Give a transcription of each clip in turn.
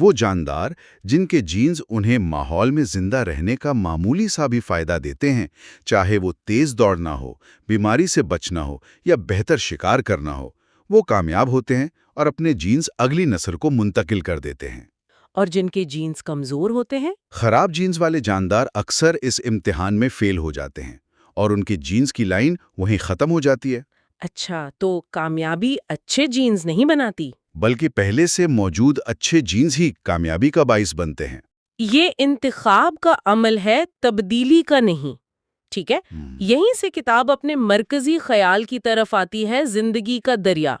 وہ جاندار جن کے جینز انہیں ماحول میں زندہ رہنے کا معمولی سا بھی فائدہ دیتے ہیں، چاہے وہ تیز دوڑنا ہو، بیماری سے بچنا ہو یا بہتر شکار کرنا ہو، وہ کامیاب ہوتے ہیں اور اپنے جینز اگلی نسل کو منتقل کر دیتے ہیں۔ اور جن کے جینز کمزور ہوتے ہیں؟ خراب جینز والے جاندار اکثر اس امتحان میں فیل ہو جاتے ہیں اور ان کی جینز کی لائن وہیں ختم ہو جاتی ہے۔ اچھا، تو کامیابی اچھے جینز نہیں بناتی؟ بلکہ پہلے سے موجود اچھے جینز ہی کامیابی کا باعث بنتے ہیں۔ یہ انتخاب کا عمل ہے، تبدیلی کا نہیں۔ ٹھیک ہے، یہیں سے کتاب اپنے مرکزی خیال کی طرف آتی ہے، زندگی کا دریا۔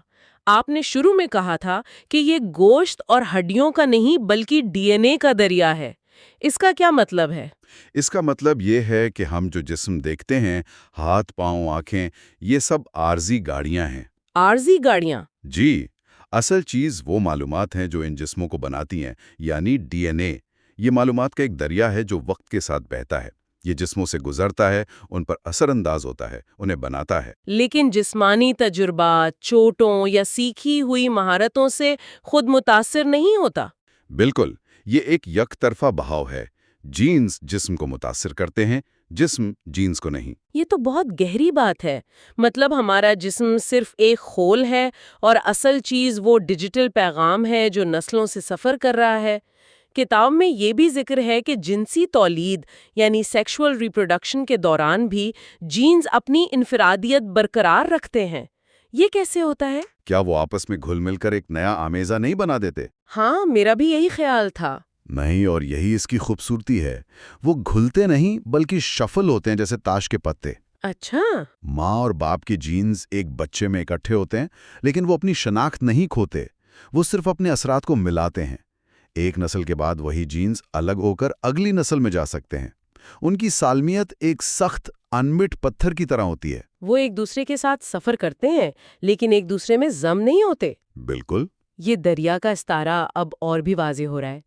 آپ نے شروع میں کہا تھا کہ یہ گوشت اور ہڈیوں کا نہیں بلکہ ڈی این اے کا دریا ہے۔ اس کا کیا مطلب ہے؟ اس کا مطلب یہ ہے کہ ہم جو جسم دیکھتے ہیں، ہاتھ، پاؤں، آنکھیں، یہ سب عارضی گاڑیاں ہیں۔ عارضی گاڑیاں؟ جی، اصل چیز وہ معلومات ہیں جو ان جسموں کو بناتی ہیں، یعنی ڈی این اے۔ یہ معلومات کا ایک دریا ہے جو وقت کے ساتھ بہتا ہے، یہ جسموں سے گزرتا ہے، ان پر اثر انداز ہوتا ہے، انہیں بناتا ہے۔ لیکن جسمانی تجربات، چوٹوں یا سیکھی ہوئی مہارتوں سے خود متاثر نہیں ہوتا؟ بالکل، یہ ایک یک طرفہ بہاؤ ہے۔ جینز جسم کو متاثر کرتے ہیں، جسم جینز کو نہیں۔ یہ تو بہت گہری بات ہے۔ مطلب ہمارا جسم صرف ایک خول ہے اور اصل چیز وہ ڈیجیٹل پیغام ہے جو نسلوں سے سفر کر رہا ہے۔ کتاب میں یہ بھی ذکر ہے کہ جنسی تولید یعنی سیکشول ریپروڈکشن کے دوران بھی جینز اپنی انفرادیت برقرار رکھتے ہیں۔ یہ کیسے ہوتا ہے؟ کیا وہ آپس میں گھل مل کر ایک نیا آمیزہ نہیں بنا دیتے؟ ہاں، میرا بھی یہی خیال تھا۔ نہیں، اور یہی اس کی خوبصورتی ہے۔ وہ گھلتے نہیں بلکہ شفل ہوتے ہیں، جیسے تاش کے پتے۔ اچھا۔ ماں اور باپ کی جینز ایک بچے میں اکٹھے ہوتے ہیں، لیکن وہ اپنی شناخت نہیں کھوتے، وہ صرف اپنے اثرات کو ملاتے ہیں۔ ایک نسل کے بعد وہی جینز الگ ہو کر اگلی نسل میں جا سکتے ہیں۔ ان کی سالمیت ایک سخت انمٹ پتھر کی طرح ہوتی ہے۔ وہ ایک دوسرے کے ساتھ سفر کرتے ہیں لیکن ایک دوسرے میں ضم نہیں ہوتے۔ بالکل۔ یہ دریا کا استعارہ اب اور بھی واضح ہو رہا ہے۔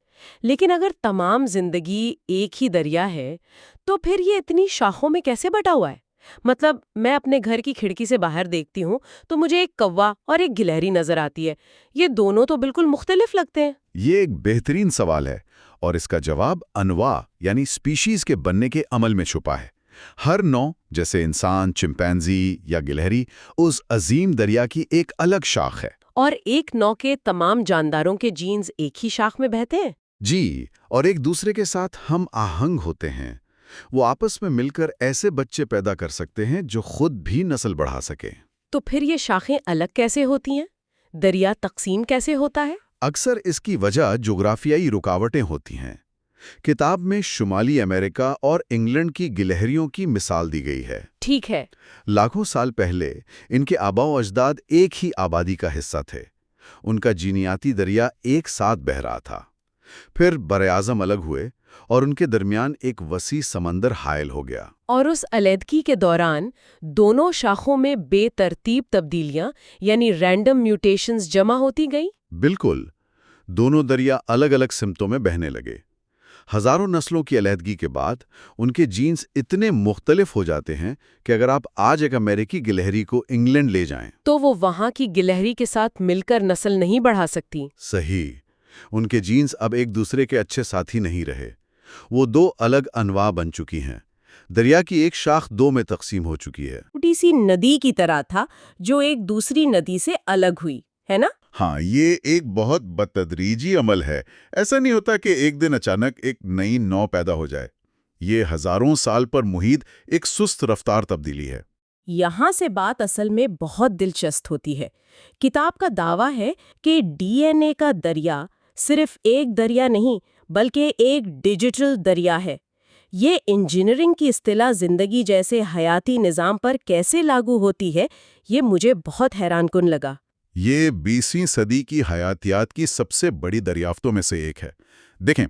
لیکن اگر تمام زندگی ایک ہی دریا ہے تو پھر یہ اتنی شاخوں میں کیسے بٹا ہوا ہے؟ مطلب میں اپنے گھر کی کھڑکی سے باہر دیکھتی ہوں تو مجھے ایک کوا اور ایک گلہری نظر آتی ہے۔ یہ دونوں تو بالکل مختلف لگتے ہیں۔ یہ ایک بہترین سوال ہے اور اس کا جواب انواع یعنی سپیشیز کے بننے کے عمل میں چھپا ہے۔ ہر نوع، جیسے انسان، چمپینزی یا گلہری، اس عظیم دریا کی ایک الگ شاخ ہے۔ اور ایک نوع کے تمام جانداروں کے جینز ایک ہی شاخ میں بہتے ہیں؟ جی، اور ایک دوسرے کے ساتھ ہم آہنگ ہوتے ہیں۔ وہ آپس میں مل کر ایسے بچے پیدا کر سکتے ہیں جو خود بھی نسل بڑھا سکیں۔ تو پھر یہ شاخیں الگ کیسے ہوتی ہیں؟ دریا تقسیم کیسے ہوتا ہے؟ اکثر اس کی وجہ جغرافیائی رکاوٹیں ہوتی ہیں۔ کتاب میں شمالی امریکہ اور انگلینڈ کی گلہریوں کی مثال دی گئی ہے۔ ٹھیک ہے۔ لاکھوں سال پہلے ان کے آباء و اجداد ایک ہی آبادی کا حصہ تھے۔ ان کا جینیاتی دریا ایک ساتھ بہہ رہا تھا۔ پھر براعظم الگ ہوئے اور ان کے درمیان ایک وسیع سمندر حائل ہو گیا۔ اور اس علیحدگی کے دوران دونوں شاخوں میں بے ترتیب تبدیلیاں یعنی رینڈم میوٹیشنز جمع ہوتی گئیں؟ بالکل، دونوں دریا الگ الگ سمتوں میں بہنے لگے۔ ہزاروں نسلوں کی علیحدگی کے بعد ان کے جینز اتنے مختلف ہو جاتے ہیں کہ اگر آپ آج ایک امریکی گلہری کو انگلینڈ لے جائیں تو وہ وہاں کی گلہری کے ساتھ مل کر نسل نہیں بڑھا سکتی۔ صحیح، ان کے جینز اب ایک دوسرے کے اچھے ساتھی نہیں رہے، وہ دو الگ انواع بن چکی ہیں۔ دریا کی ایک شاخ دو میں تقسیم ہو چکی ہے۔ چھوٹی سی ندی کی طرح تھا جو ایک دوسری ندی سے الگ ہوئی، ہے نا؟ ہاں، یہ ایک بہت بتدریجی عمل ہے۔ ایسا نہیں ہوتا کہ ایک دن اچانک ایک نئی نو پیدا ہو جائے۔ یہ ہزاروں سال پر محیط ایک سست رفتار تبدیلی ہے۔ یہاں سے بات اصل میں بہت دلچسپ ہوتی ہے۔ کتاب کا دعویٰ ہے کہ ڈی این اے کا دریا صرف ایک دریا نہیں بلکہ ایک ڈیجیٹل دریا ہے۔ یہ انجینئرنگ کی اصطلاح زندگی جیسے حیاتی نظام پر کیسے لاگو ہوتی ہے، یہ مجھے بہت حیران کن لگا۔ یہ 20ویں صدی کی حیاتیات کی سب سے بڑی دریافتوں میں سے ایک ہے۔ دیکھیں،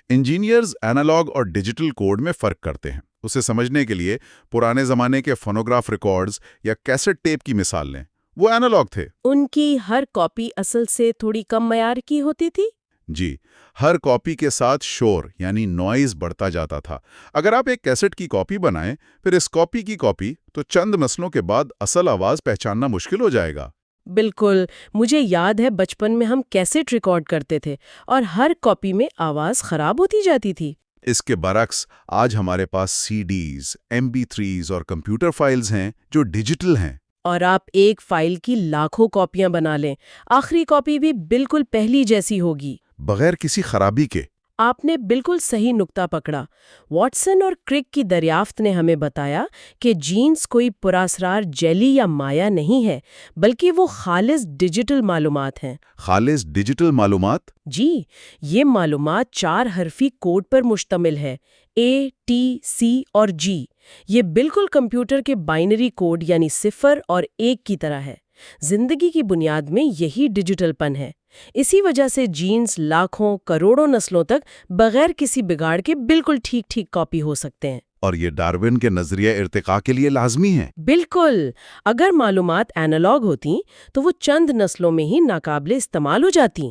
انجینئرز اینالاگ اور ڈیجیٹل کوڈ میں فرق کرتے ہیں۔ اسے سمجھنے کے لیے پرانے زمانے کے فونوگراف ریکارڈز یا کیسٹ ٹیپ کی مثال لیں۔ وہ اینالاگ تھے۔ ان کی ہر کاپی اصل سے تھوڑی کم معیار کی ہوتی تھی؟ جی، ہر کاپی کے ساتھ شور یعنی نوائز بڑھتا جاتا تھا۔ اگر آپ ایک کیسٹ کی کاپی بنائیں، پھر اس کاپی کی کاپی، تو چند نسلوں کے بعد اصل آواز پہچاننا مشکل ہو جائے گا۔ بالکل، مجھے یاد ہے بچپن میں ہم کیسٹ ریکارڈ کرتے تھے اور ہر کاپی میں آواز خراب ہوتی جاتی تھی۔ اس کے برعکس آج ہمارے پاس CDs، MP3s اور کمپیوٹر فائلز ہیں جو ڈیجیٹل ہیں۔ اور آپ ایک فائل کی لاکھوں کاپیاں بنا لیں، آخری کاپی بھی بالکل پہلی جیسی ہوگی۔ بغیر کسی خرابی کے۔ آپ نے بالکل صحیح نقطہ پکڑا۔ واٹسن اور کرک کی دریافت نے ہمیں بتایا کہ جینز کوئی پراسرار جیلی یا مایا نہیں ہے، بلکہ وہ خالص ڈیجیٹل معلومات ہیں۔ خالص ڈیجیٹل معلومات؟ جی، یہ معلومات 4 حرفی کوڈ پر مشتمل ہے، A, T, C اور G۔ یہ بالکل کمپیوٹر کے بائنری کوڈ یعنی 0 اور 1 کی طرح ہے۔ زندگی کی بنیاد میں یہی ڈیجیٹل پن ہے۔ اسی وجہ سے جینز لاکھوں کروڑوں نسلوں تک بغیر کسی بگاڑ کے بالکل ٹھیک ٹھیک کاپی ہو سکتے ہیں۔ اور یہ ڈارون کے نظریہ ارتقاء کے لیے لازمی ہے۔ بالکل، اگر معلومات اینالاگ ہوتیں تو وہ چند نسلوں میں ہی ناقابل استعمال ہو جاتی۔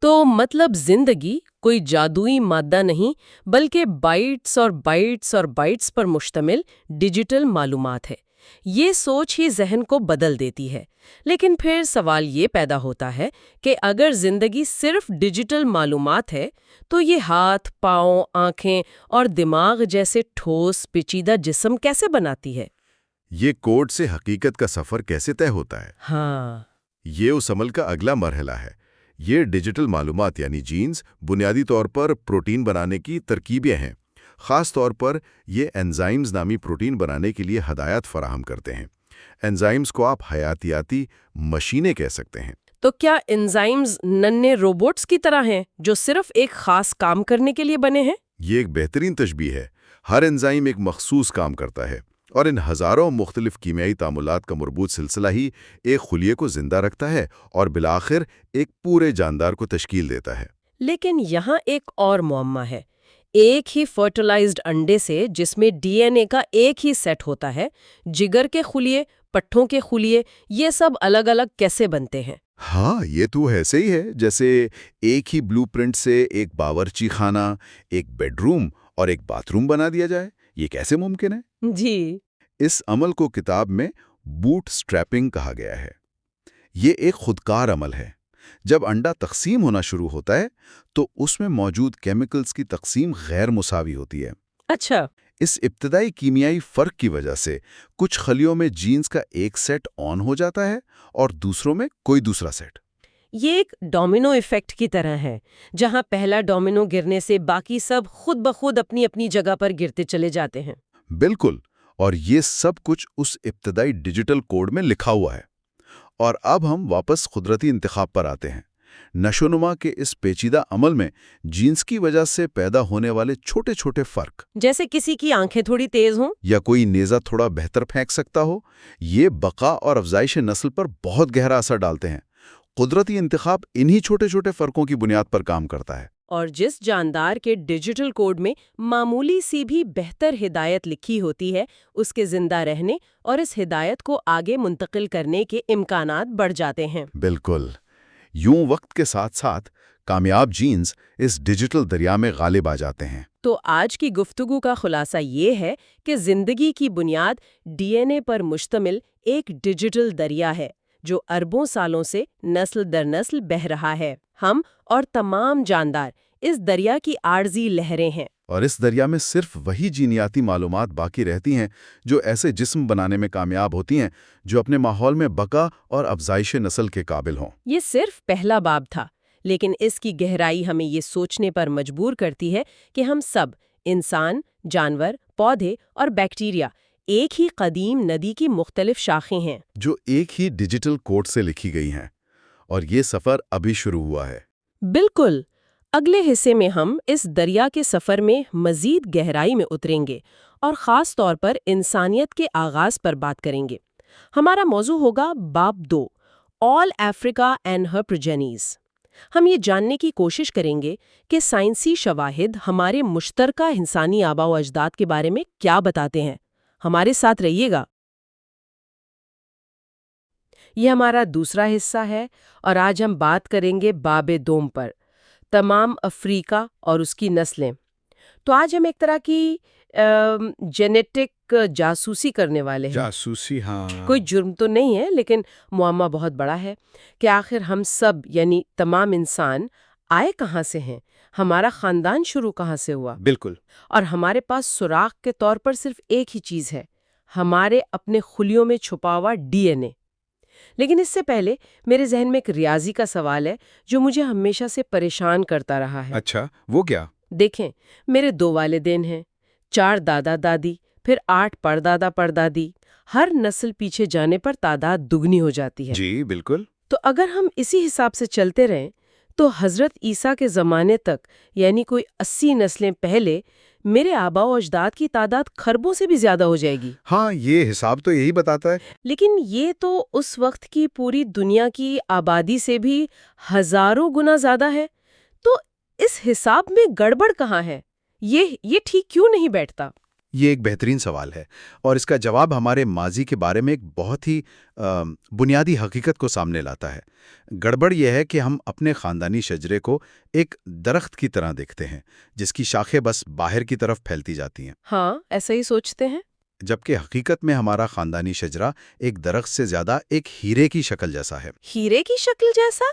تو مطلب زندگی کوئی جادوئی مادہ نہیں، بلکہ بائٹس اور بائٹس اور بائٹس پر مشتمل ڈیجیٹل معلومات ہے۔ یہ سوچ ہی ذہن کو بدل دیتی ہے۔ لیکن پھر سوال یہ پیدا ہوتا ہے کہ اگر زندگی صرف ڈیجیٹل معلومات ہے تو یہ ہاتھ، پاؤں، آنکھیں اور دماغ جیسے ٹھوس پیچیدہ جسم کیسے بناتی ہے؟ یہ کوڈ سے حقیقت کا سفر کیسے طے ہوتا ہے؟ ہاں، یہ اس عمل کا اگلا مرحلہ ہے۔ یہ ڈیجیٹل معلومات یعنی جینز بنیادی طور پر پروٹین بنانے کی ترکیبیں ہیں۔ خاص طور پر یہ انزائمز نامی پروٹین بنانے کے لیے ہدایات فراہم کرتے ہیں۔ انزائمز کو آپ حیاتیاتی مشینیں کہہ سکتے ہیں۔ تو کیا انزائمز ننھے روبوٹس کی طرح ہیں جو صرف ایک خاص کام کرنے کے لیے بنے ہیں؟ یہ ایک بہترین تشبیہ ہے۔ ہر انزائم ایک مخصوص کام کرتا ہے اور ان ہزاروں مختلف کیمیائی تعاملات کا مربوط سلسلہ ہی ایک خلیے کو زندہ رکھتا ہے اور بالآخر ایک پورے جاندار کو تشکیل دیتا ہے۔ لیکن یہاں ایک اور معمہ ہے۔ ایک ہی فرٹیلائزڈ انڈے سے جس میں DNA کا ایک ہی سیٹ ہوتا ہے، جگر کے خلیے، پٹھوں کے خلیے، یہ سب الگ الگ کیسے بنتے ہیں؟ ہاں، یہ تو ایسے ہی ہے جیسے ایک ہی بلو پرنٹ سے ایک باورچی خانہ، ایک بیڈ روم اور ایک باتھ روم بنا دیا جائے۔ یہ کیسے ممکن ہے؟ جی، اس عمل کو کتاب میں بوٹ سٹریپنگ کہا گیا ہے۔ یہ ایک خودکار عمل ہے۔ جب انڈا تقسیم ہونا شروع ہوتا ہے تو اس میں موجود کیمیکلز کی تقسیم غیر مساوی ہوتی ہے۔ اچھا، اس ابتدائی کیمیائی فرق کی وجہ سے کچھ خلیوں میں جینز کا ایک سیٹ آن ہو جاتا ہے اور دوسروں میں کوئی دوسرا سیٹ۔ یہ ایک ڈومینو ایفیکٹ کی طرح ہے، جہاں پہلا ڈومینو گرنے سے باقی سب خود بخود اپنی اپنی جگہ پر گرتے چلے جاتے ہیں۔ بالکل، اور یہ سب کچھ اس ابتدائی ڈیجیٹل کوڈ میں لکھا ہوا ہے۔ اور اب ہم واپس قدرتی انتخاب پر آتے ہیں۔ نشوونما کے اس پیچیدہ عمل میں جینز کی وجہ سے پیدا ہونے والے چھوٹے چھوٹے فرق، جیسے کسی کی آنکھیں تھوڑی تیز ہوں یا کوئی نیزہ تھوڑا بہتر پھینک سکتا ہو، یہ بقا اور افزائش نسل پر بہت گہرا اثر ڈالتے ہیں۔ قدرتی انتخاب انہی چھوٹے چھوٹے فرقوں کی بنیاد پر کام کرتا ہے۔ اور جس جاندار کے ڈیجیٹل کوڈ میں معمولی سی بھی بہتر ہدایت لکھی ہوتی ہے، اس کے زندہ رہنے اور اس ہدایت کو آگے منتقل کرنے کے امکانات بڑھ جاتے ہیں۔ بالکل، یوں وقت کے ساتھ ساتھ کامیاب جینز اس ڈیجیٹل دریا میں غالب آ جاتے ہیں۔ تو آج کی گفتگو کا خلاصہ یہ ہے کہ زندگی کی بنیاد DNA پر مشتمل ایک ڈیجیٹل دریا ہے جو اربوں سالوں سے نسل در نسل بہہ رہا ہے۔ ہم اور تمام جاندار اس دریا کی عارضی لہریں ہیں۔ اور اس دریا میں صرف وہی جینیاتی معلومات باقی رہتی ہیں جو ایسے جسم بنانے میں کامیاب ہوتی ہیں جو اپنے ماحول میں بقا اور افزائش نسل کے قابل ہوں۔ یہ صرف پہلا باب تھا، لیکن اس کی گہرائی ہمیں یہ سوچنے پر مجبور کرتی ہے کہ ہم سب، انسان، جانور، پودے اور بیکٹیریا، ایک ہی قدیم ندی کی مختلف شاخیں ہیں جو ایک ہی ڈیجیٹل کوڈ سے لکھی گئی ہیں، اور یہ سفر ابھی شروع ہوا ہے۔ بالکل، اگلے حصے میں ہم اس دریا کے سفر میں مزید گہرائی میں اتریں گے اور خاص طور پر انسانیت کے آغاز پر بات کریں گے۔ ہمارا موضوع ہوگا باب 2، آل افریقہ اینڈ ہر پروجینیز۔ ہم یہ جاننے کی کوشش کریں گے کہ سائنسی شواہد ہمارے مشترکہ انسانی آباء و اجداد کے بارے میں کیا بتاتے ہیں۔ ہمارے ساتھ رہیے گا۔ یہ ہمارا دوسرا حصہ ہے اور آج ہم بات کریں گے باب دوم پر، تمام افریقہ اور اس کی نسلیں۔ تو آج ہم ایک طرح کی جینیٹک جاسوسی کرنے والے ہیں. جاسوسی، ہاں. کوئی جرم تو نہیں ہے، لیکن معمہ بہت بڑا ہے کہ آخر ہم سب یعنی تمام انسان آئے کہاں سے ہیں، ہمارا خاندان شروع کہاں سے ہوا. بالکل. اور ہمارے پاس سراغ کے طور پر صرف ایک ہی چیز ہے، ہمارے اپنے خلیوں میں چھپا ہوا ڈی این اے. لیکن اس سے پہلے میرے ذہن میں ایک ریاضی کا سوال ہے جو مجھے ہمیشہ سے پریشان کرتا رہا ہے. اچھا، وہ کیا؟ دیکھیں، میرے 2 والدین ہیں، 4 دادا دادی، پھر 8 پردادا پردادی. ہر نسل پیچھے جانے پر تعداد دگنی ہو جاتی ہے. جی بالکل. تو اگر ہم اسی حساب سے چلتے رہیں تو حضرت عیسیٰ کے زمانے تک یعنی کوئی 80 نسلیں پہلے میرے آباء و اجداد کی تعداد خربوں سے بھی زیادہ ہو جائے گی. ہاں، یہ حساب تو یہی بتاتا ہے. لیکن یہ تو اس وقت کی پوری دنیا کی آبادی سے بھی ہزاروں گنا زیادہ ہے. تو اس حساب میں گڑبڑ کہاں ہے؟ یہ ٹھیک کیوں نہیں بیٹھتا؟ یہ ایک بہترین سوال ہے، اور اس کا جواب ہمارے ماضی کے بارے میں ایک بہت ہی بنیادی حقیقت کو سامنے لاتا ہے. گڑبڑ یہ ہے کہ ہم اپنے خاندانی شجرے کو ایک درخت کی طرح دیکھتے ہیں جس کی شاخیں بس باہر کی طرف پھیلتی جاتی ہیں. ہاں، ایسا ہی سوچتے ہیں. جبکہ حقیقت میں ہمارا خاندانی شجرہ ایک درخت سے زیادہ ایک ہیرے کی شکل جیسا ہے. ہیرے کی شکل جیسا؟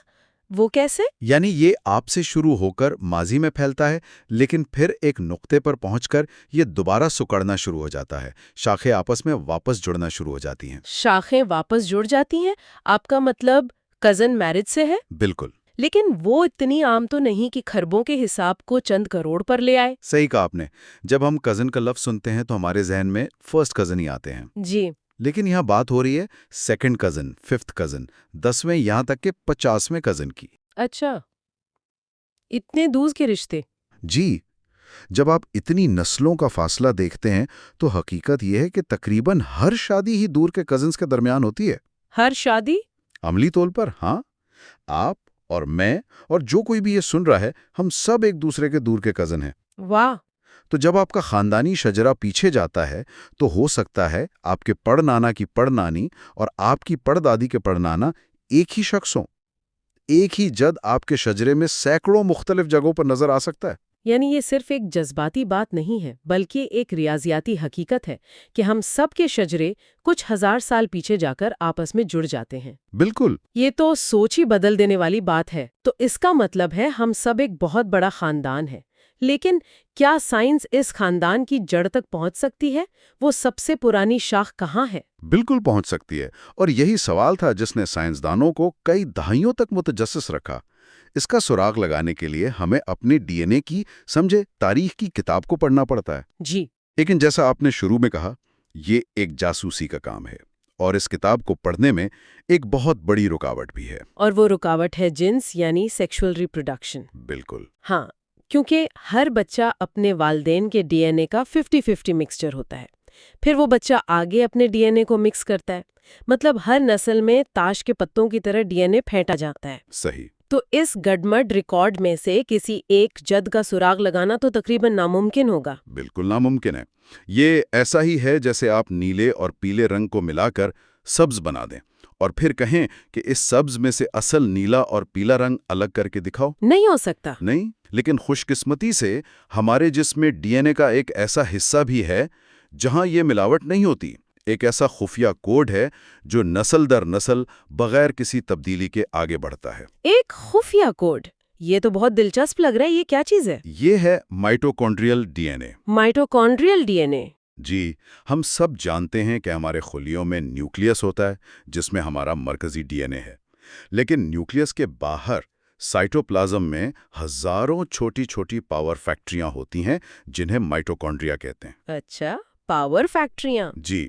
وہ کیسے؟ یعنی یہ آپ سے شروع ہو کر ماضی میں پھیلتا ہے، لیکن پھر ایک نقطے پر پہنچ کر یہ دوبارہ سکڑنا شروع ہو جاتا ہے. شاخیں آپس میں واپس جڑنا شروع ہو جاتی ہیں. شاخیں واپس جڑ جاتی ہیں؟ آپ کا مطلب کزن میرج سے ہے؟ بالکل. لیکن وہ اتنی عام تو نہیں کہ خربوں کے حساب کو چند کروڑ پر لے آئے. صحیح کہا آپ نے. جب ہم کزن کا لفظ سنتے ہیں تو ہمارے ذہن میں فرسٹ کزن ہی آتے ہیں. جی. لیکن یہاں بات ہو رہی ہے سیکنڈ کزن، ففتھ کزن، 10ویں یہاں تک کہ 50ویں کزن کی. اچھا، اتنے دور کے رشتے؟ جی. جب آپ اتنی نسلوں کا فاصلہ دیکھتے ہیں تو حقیقت یہ ہے کہ تقریباً ہر شادی ہی دور کے کزنز کے درمیان ہوتی ہے. ہر شادی؟ عملی طور پر ہاں. آپ اور میں اور جو کوئی بھی یہ سن رہا ہے، ہم سب ایک دوسرے کے دور کے کزن ہیں. واہ! تو جب آپ کا خاندانی شجرہ پیچھے جاتا ہے تو ہو سکتا ہے آپ کے پڑ نانا کی پڑ نانی اور آپ کی پڑ دادی کے پڑ نانا ایک ہی شخص ہوں. ایک ہی جد آپ کے شجرے میں سینکڑوں مختلف جگہوں پر نظر آ سکتا ہے. یعنی یہ صرف ایک جذباتی بات نہیں ہے بلکہ ایک ریاضیاتی حقیقت ہے کہ ہم سب کے شجرے کچھ ہزار سال پیچھے جا کر آپس میں جڑ جاتے ہیں. بالکل. یہ تو سوچ ہی بدل دینے والی بات ہے. تو اس کا مطلب ہے ہم سب ایک بہت بڑا خاندان ہے. لیکن کیا سائنس اس خاندان کی جڑ تک پہنچ سکتی ہے؟ وہ سب سے پرانی شاخ کہاں ہے؟ بالکل پہنچ سکتی ہے، اور یہی سوال تھا جس نے سائنسدانوں کو کئی دہائیوں تک متجسس رکھا. اس کا سراغ لگانے کے لیے ہمیں اپنے ڈی این اے کی تاریخ کی کتاب کو پڑھنا پڑتا ہے. جی. لیکن جیسا آپ نے شروع میں کہا، یہ ایک جاسوسی کا کام ہے، اور اس کتاب کو پڑھنے میں ایک بہت بڑی رکاوٹ بھی ہے. اور وہ رکاوٹ ہے جنس یعنی سیکشول ریپروڈکشن. بالکل. ہاں، کیونکہ ہر بچہ اپنے والدین کے ڈی این اے کا 50-50 مکسچر ہوتا ہے. پھر وہ بچہ آگے اپنے ڈی این اے کو مکس کرتا ہے. مطلب ہر نسل میں تاش کے پتوں کی طرح ڈی این اے پھینٹا جاتا ہے. صحیح. تو اس گڈمڈ ریکارڈ میں سے کسی ایک جد کا سراغ لگانا تو تقریباً ناممکن ہوگا. بالکل ناممکن ہے. یہ ایسا ہی ہے جیسے آپ نیلے اور پیلے رنگ کو ملا کر سبز بنا دیں اور پھر کہیں کہ اس سبز میں سے اصل نیلا اور پیلا رنگ الگ کر کے دکھاؤ. نہیں ہو سکتا. نہیں. لیکن خوش قسمتی سے ہمارے جسم میں ڈی این اے کا ایک ایسا حصہ بھی ہے جہاں یہ ملاوٹ نہیں ہوتی. ایک ایسا خفیہ کوڈ ہے جو نسل در نسل بغیر کسی تبدیلی کے آگے بڑھتا ہے. ایک خفیہ کوڈ؟ یہ تو بہت دلچسپ لگ رہا ہے. یہ کیا چیز ہے؟ یہ ہے مائٹوکونڈریل ڈی این اے. مائٹوکونڈریل ڈی این اے؟ جی. ہم سب جانتے ہیں کہ ہمارے خلیوں میں نیوکلیس ہوتا ہے جس میں ہمارا مرکزی ڈی این اے ہے. لیکن نیوکلیس کے باہر سائٹوپلازم میں ہزاروں چھوٹی چھوٹی پاور فیکٹریاں ہوتی ہیں جنہیں مائٹوکونڈریا کہتے ہیں. اچھا، پاور فیکٹریاں؟ جی.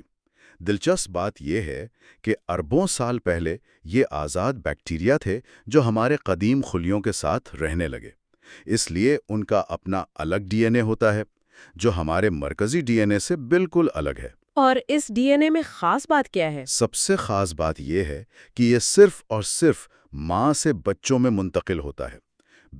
دلچسپ بات یہ ہے کہ اربوں سال پہلے یہ آزاد بیکٹیریا تھے جو ہمارے قدیم خلیوں کے ساتھ رہنے لگے. اس لیے ان کا اپنا الگ ڈی این اے ہوتا ہے جو ہمارے مرکزی ڈی این اے سے بالکل الگ ہے. اور اس ڈی این اے میں خاص بات کیا ہے؟ سب سے خاص بات یہ ہے کہ یہ صرف اور صرف ماں سے بچوں میں منتقل ہوتا ہے،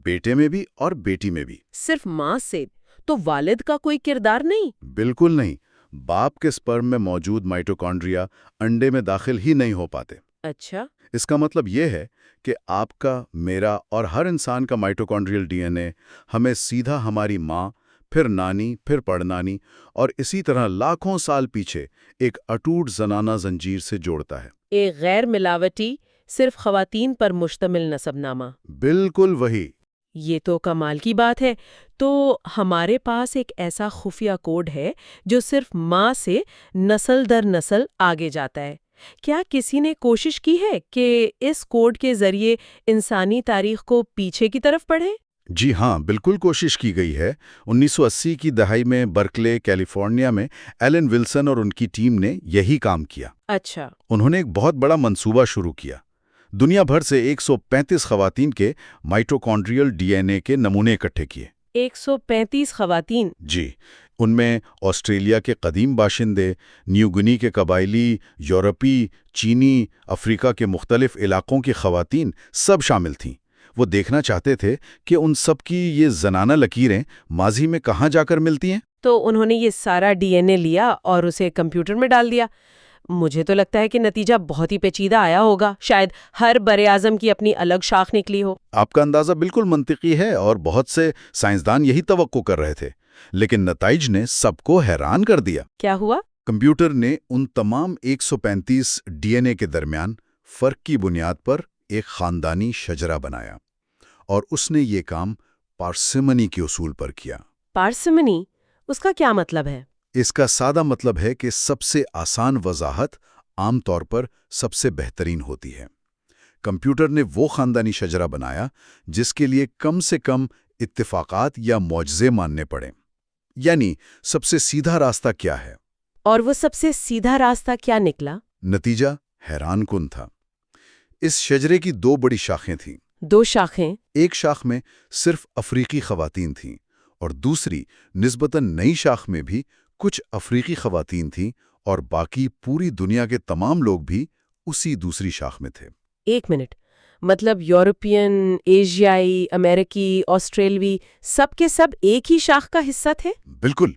بیٹے میں بھی اور بیٹی میں بھی. صرف ماں سے؟ تو والد کا کوئی کردار نہیں؟ بالکل نہیں. باپ کے سپرم میں موجود مائٹوکونڈریا انڈے میں داخل ہی نہیں ہو پاتے. اچھا. اس کا مطلب یہ ہے کہ آپ کا، میرا اور ہر انسان کا مائٹوکونڈریل ڈی این اے ہمیں سیدھا ہماری ماں، پھر نانی، پھر پڑنانی، اور اسی طرح لاکھوں سال پیچھے ایک اٹوٹ زنانہ زنجیر سے جوڑتا ہے۔ ایک غیر ملاوٹی، صرف خواتین پر مشتمل نسب نامہ۔ بالکل وہی۔ یہ تو کمال کی بات ہے۔ تو ہمارے پاس ایک ایسا خفیہ کوڈ ہے جو صرف ماں سے نسل در نسل آگے جاتا ہے۔ کیا کسی نے کوشش کی ہے کہ اس کوڈ کے ذریعے انسانی تاریخ کو پیچھے کی طرف پڑھے؟ جی ہاں، بالکل کوشش کی گئی ہے۔ 1980 کی دہائی میں برکلے، کیلیفورنیا میں ایلن ولسن اور ان کی ٹیم نے یہی کام کیا۔ اچھا۔ انہوں نے ایک بہت بڑا منصوبہ شروع کیا۔ دنیا بھر سے 135 خواتین کے مائٹوکونڈریل ڈی این اے کے نمونے اکٹھے کیے۔ 135 خواتین؟ جی، ان میں آسٹریلیا کے قدیم باشندے، نیو گنی کے قبائلی، یورپی، چینی، افریقہ کے مختلف علاقوں کی خواتین سب شامل تھیں۔ وہ دیکھنا چاہتے تھے کہ ان سب کی یہ زنانہ لکیریں ماضی میں کہاں جا کر ملتی ہیں۔ تو انہوں نے یہ سارا ڈی این اے لیا اور اسے کمپیوٹر میں ڈال دیا۔ مجھے تو لگتا ہے کہ نتیجہ بہت ہی پیچیدہ آیا ہوگا، شاید ہر براعظم کی اپنی الگ شاخ نکلی ہو۔ آپ کا اندازہ بالکل منطقی ہے، اور بہت سے سائنسدان یہی توقع کر رہے تھے، لیکن نتائج نے سب کو حیران کر دیا۔ کیا ہوا؟ کمپیوٹر نے ان تمام 135 ڈی این اے کے درمیان فرق کی بنیاد پر ایک خاندانی شجرہ بنایا، اور اس نے یہ کام پارسیمنی کے اصول پر کیا۔ پارسیمنی؟ اس کا کیا مطلب ہے؟ اس کا سادہ مطلب ہے کہ سب سے آسان وضاحت عام طور پر سب سے بہترین ہوتی ہے۔ کمپیوٹر نے وہ خاندانی شجرہ بنایا جس کے لیے کم سے کم اتفاقات یا معجزے ماننے پڑے۔ یعنی سب سے سیدھا راستہ کیا ہے؟ اور وہ سب سے سیدھا راستہ کیا نکلا؟ نتیجہ حیران کن تھا۔ اس شجرے کی 2 بڑی شاخیں تھیں۔ 2 شاخیں؟ ایک شاخ میں صرف افریقی خواتین تھیں، اور دوسری نسبتاً نئی شاخ میں بھی کچھ افریقی خواتین تھیں، اور باقی پوری دنیا کے تمام لوگ بھی اسی دوسری شاخ میں تھے۔ 1 منٹ، مطلب یورپین، ایشیائی، امریکی، آسٹریلوی، سب کے سب ایک ہی شاخ کا حصہ تھے؟ بالکل۔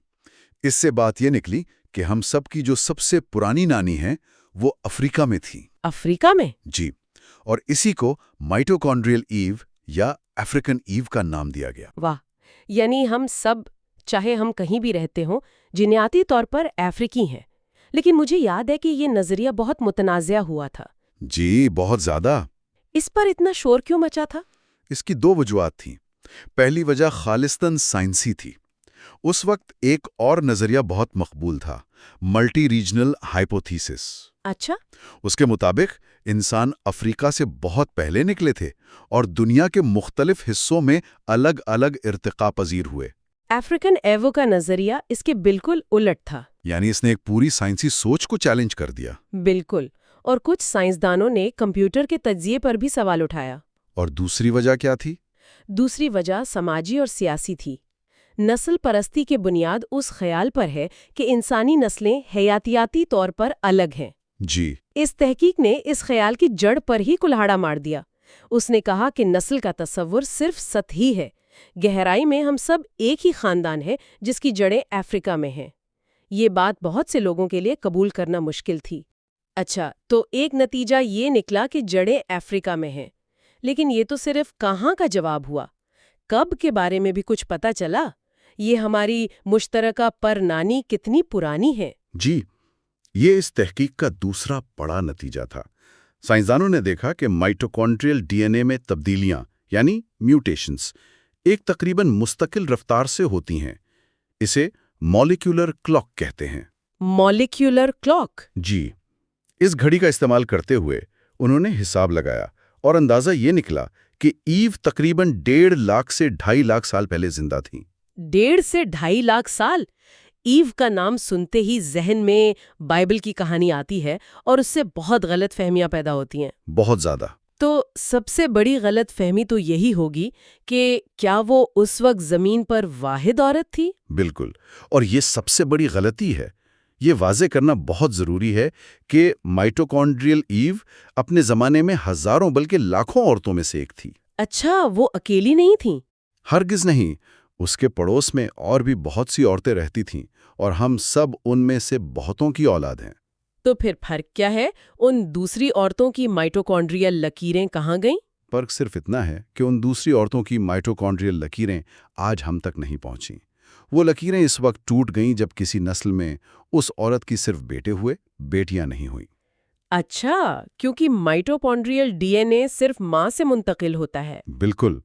اس سے بات یہ نکلی کہ ہم سب کی جو سب سے پرانی نانی ہیں وہ افریقہ میں تھی۔ افریقہ میں؟ جی، اور اسی کو مائٹوکونڈریل ایو یا افریقن ایو کا نام دیا گیا۔ واہ، یعنی ہم سب، چاہے ہم کہیں بھی رہتے ہوں، جینیاتی طور پر افریقی ہیں۔ لیکن مجھے یاد ہے کہ یہ نظریہ بہت متنازع ہوا تھا۔ جی، بہت زیادہ۔ اس پر اتنا شور کیوں مچا تھا؟ اس کی 2 وجوہات تھیں۔ پہلی وجہ خالصتاً سائنسی تھی۔ اس وقت ایک اور نظریہ بہت مقبول تھا، ملٹی ریجنل ہائپوتھیسس۔ اچھا۔ اس کے مطابق انسان افریقہ سے بہت پہلے نکلے تھے اور دنیا کے مختلف حصوں میں الگ الگ ارتقاء پذیر ہوئے۔ افریقن ایوو کا نظریہ اس کے بالکل الٹ تھا۔ یعنی اس نے ایک پوری سائنسی سوچ کو چیلنج کر دیا۔ بالکل، اور کچھ سائنسدانوں نے کمپیوٹر کے تجزیے پر بھی سوال اٹھایا۔ اور دوسری وجہ کیا تھی؟ دوسری وجہ سماجی اور سیاسی تھی۔ نسل پرستی کی بنیاد اس خیال پر ہے کہ انسانی نسلیں حیاتیاتی طور پر الگ ہیں۔ جی۔ اس تحقیق نے اس خیال کی جڑ پر ہی کلہاڑا مار دیا۔ اس نے کہا کہ نسل کا تصور صرف سطحی ہے، گہرائی میں ہم سب ایک ہی خاندان ہیں جس کی جڑیں افریقہ میں ہیں۔ یہ بات بہت سے لوگوں کے لیے قبول کرنا مشکل تھی۔ اچھا، تو ایک نتیجہ یہ نکلا کہ جڑیں افریقہ میں ہیں، لیکن یہ تو صرف کہاں کا جواب ہوا۔ کب کے بارے میں بھی کچھ پتہ چلا؟ یہ ہماری مشترکہ پرنانی کتنی پرانی ہے؟ جی، یہ اس تحقیق کا دوسرا بڑا نتیجہ تھا۔ سائنسدانوں نے دیکھا کہ مائٹوکونڈریل ڈی این اے میں تبدیلیاں یعنی میوٹیشنز ایک تقریباً مستقل رفتار سے ہوتی ہیں۔ اسے مالیکولر کلاک کہتے ہیں۔ Molecular clock? جی، اس گھڑی کا استعمال کرتے ہوئے انہوں نے حساب لگایا اور اندازہ یہ نکلا کہ ایو تقریباً 1.5 لاکھ سے 2.5 لاکھ سال پہلے زندہ تھیں۔ 1.5 سے 2.5 لاکھ سال؟ ایو کا نام سنتے ہی ذہن میں بائبل کی کہانی آتی ہے اور اس سے بہت غلط فہمیاں پیدا ہوتی ہیں۔ بہت زیادہ۔ تو سب سے بڑی غلط فہمی تو یہی ہوگی کہ کیا وہ اس وقت زمین پر واحد عورت تھی؟ بالکل، اور یہ سب سے بڑی غلطی ہے۔ یہ واضح کرنا بہت ضروری ہے کہ مائٹوکونڈریل ایو اپنے زمانے میں ہزاروں بلکہ لاکھوں عورتوں میں سے ایک تھی۔ اچھا، وہ اکیلی نہیں تھیں؟ ہرگز نہیں، اس کے پڑوس میں اور بھی بہت سی عورتیں رہتی تھیں، اور ہم سب ان میں سے بہتوں کی اولاد ہیں۔ تو پھر فرق کیا ہے؟ ان دوسری عورتوں کی مائٹوکونڈریل لکیریں کہاں گئیں؟ فرق صرف اتنا ہے کہ ان دوسری عورتوں کی مائٹوکونڈریل لکیریں آج ہم تک نہیں پہنچیں۔ وہ لکیریں اس وقت ٹوٹ گئیں جب کسی نسل میں اس عورت کی صرف بیٹے ہوئے، بیٹیاں نہیں ہوئیں۔ اچھا، کیونکہ مائٹوکونڈریل ڈی این اے صرف ماں سے منتقل ہوتا ہے۔ بالکل۔